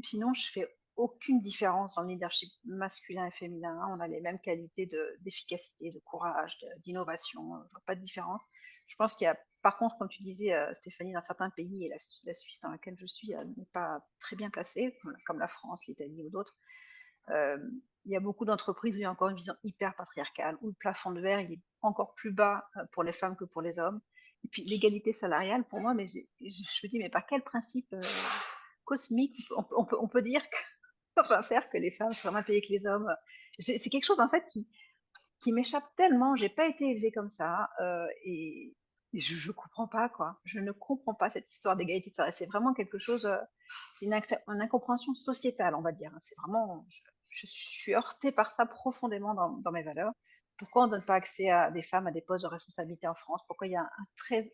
[SPEAKER 3] sinon, je fais aucune différence dans le leadership masculin et féminin. On a les mêmes qualités d'efficacité, de courage, d'innovation. Pas de différence. Je pense qu'il y a, par contre, comme tu disais, Stéphanie, dans certains pays, et la Suisse dans laquelle je suis n'est pas très bien placée, comme la France, l'Italie ou d'autres. Euh, il y a beaucoup d'entreprises où il y a encore une vision hyper patriarcale, où le plafond de verre il est encore plus bas pour les femmes que pour les hommes. Et puis l'égalité salariale, pour moi, mais je me dis, mais par quel principe cosmique on peut dire qu'on va faire que les femmes soient moins payées que les hommes? C'est quelque chose en fait qui m'échappe tellement. J'ai pas été élevée comme ça et je comprends pas quoi. Je ne comprends pas cette histoire d'égalité salariale. C'est vraiment quelque chose. C'est une incompréhension sociétale, on va dire. C'est vraiment. Je suis heurtée par ça profondément dans mes valeurs. Pourquoi on ne donne pas accès à des femmes à des postes de responsabilité en France? Pourquoi il y a un très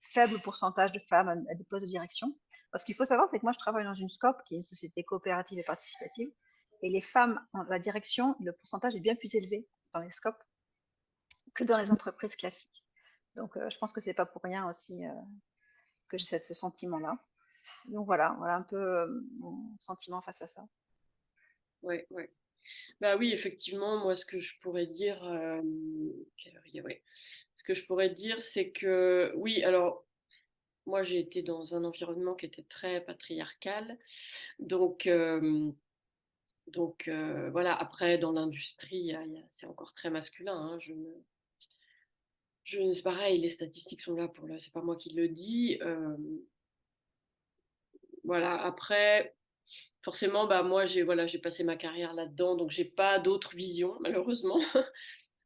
[SPEAKER 3] faible pourcentage de femmes à des postes de direction? Parce qu'il faut savoir, c'est que moi, je travaille dans une SCOP, qui est une société coopérative et participative, et les femmes en la direction, le pourcentage est bien plus élevé dans les scopes que dans les entreprises classiques. Donc, je pense que c'est pas pour rien aussi que j'ai ce sentiment-là. Donc voilà un peu mon sentiment face à ça.
[SPEAKER 1] Ouais, ouais. Bah oui, effectivement, moi, ce que je pourrais dire, quelle heure il est, ouais. Ce que je pourrais dire, c'est que, oui, alors, moi, j'ai été dans un environnement qui était très patriarcal, donc, voilà. Après, dans l'industrie, c'est encore très masculin, hein, c'est pareil, les statistiques sont là pour le, c'est pas moi qui le dis. Voilà. Après, forcément, bah moi, j'ai passé ma carrière là-dedans, donc j'ai pas d'autre vision, malheureusement.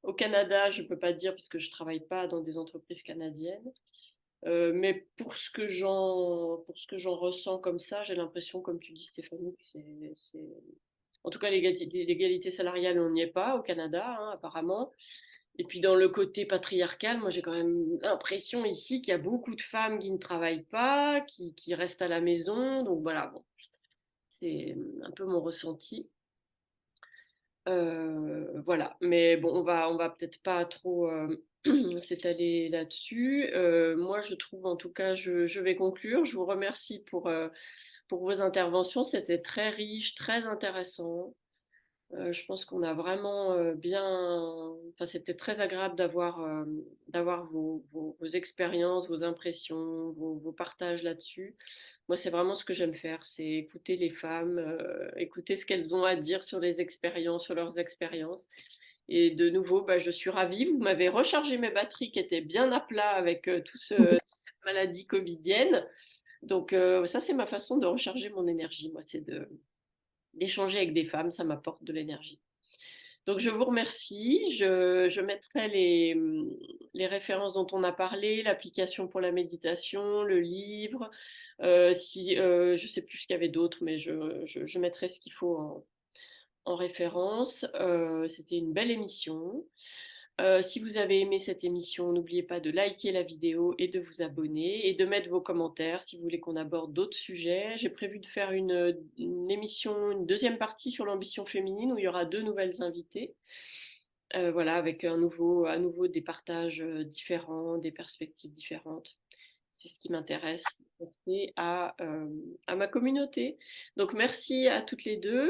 [SPEAKER 1] Au Canada, je peux pas dire puisque je travaille pas dans des entreprises canadiennes. Mais pour ce que j'en ressens comme ça, j'ai l'impression, comme tu dis, Stéphanie, que en tout cas, l'égalité salariale, on n'y est pas au Canada, hein, apparemment. Et puis dans le côté patriarcal, moi j'ai quand même l'impression ici qu'il y a beaucoup de femmes qui ne travaillent pas, qui restent à la maison. Donc voilà, bon. C'est un peu mon ressenti. Voilà, mais bon, on va peut-être pas trop s'étaler là-dessus. Moi, je trouve, en tout cas, je vais conclure. Je vous remercie pour vos interventions. C'était très riche, très intéressant. Je pense qu'on a vraiment bien. Enfin, c'était très agréable d'avoir vos expériences, vos impressions, vos partages là-dessus. Moi, c'est vraiment ce que j'aime faire, c'est écouter les femmes, écouter ce qu'elles ont à dire sur les expériences, sur leurs expériences. Et de nouveau, bah, je suis ravie. Vous m'avez rechargé mes batteries qui étaient bien à plat avec toute cette maladie covidienne. Donc, ça, c'est ma façon de recharger mon énergie. Moi, c'est d'échanger avec des femmes, ça m'apporte de l'énergie. Donc, je vous remercie. Je mettrai les références dont on a parlé, l'application pour la méditation, le livre. Je ne sais plus ce qu'il y avait d'autre, mais je mettrai ce qu'il faut en référence. C'était une belle émission. Si vous avez aimé cette émission, n'oubliez pas de liker la vidéo et de vous abonner et de mettre vos commentaires si vous voulez qu'on aborde d'autres sujets. J'ai prévu de faire une émission, une deuxième partie sur l'ambition féminine où il y aura 2 nouvelles invitées. Voilà, avec à nouveau des partages différents, des perspectives différentes. C'est ce qui m'intéresse, à ma communauté. Donc merci à toutes les deux.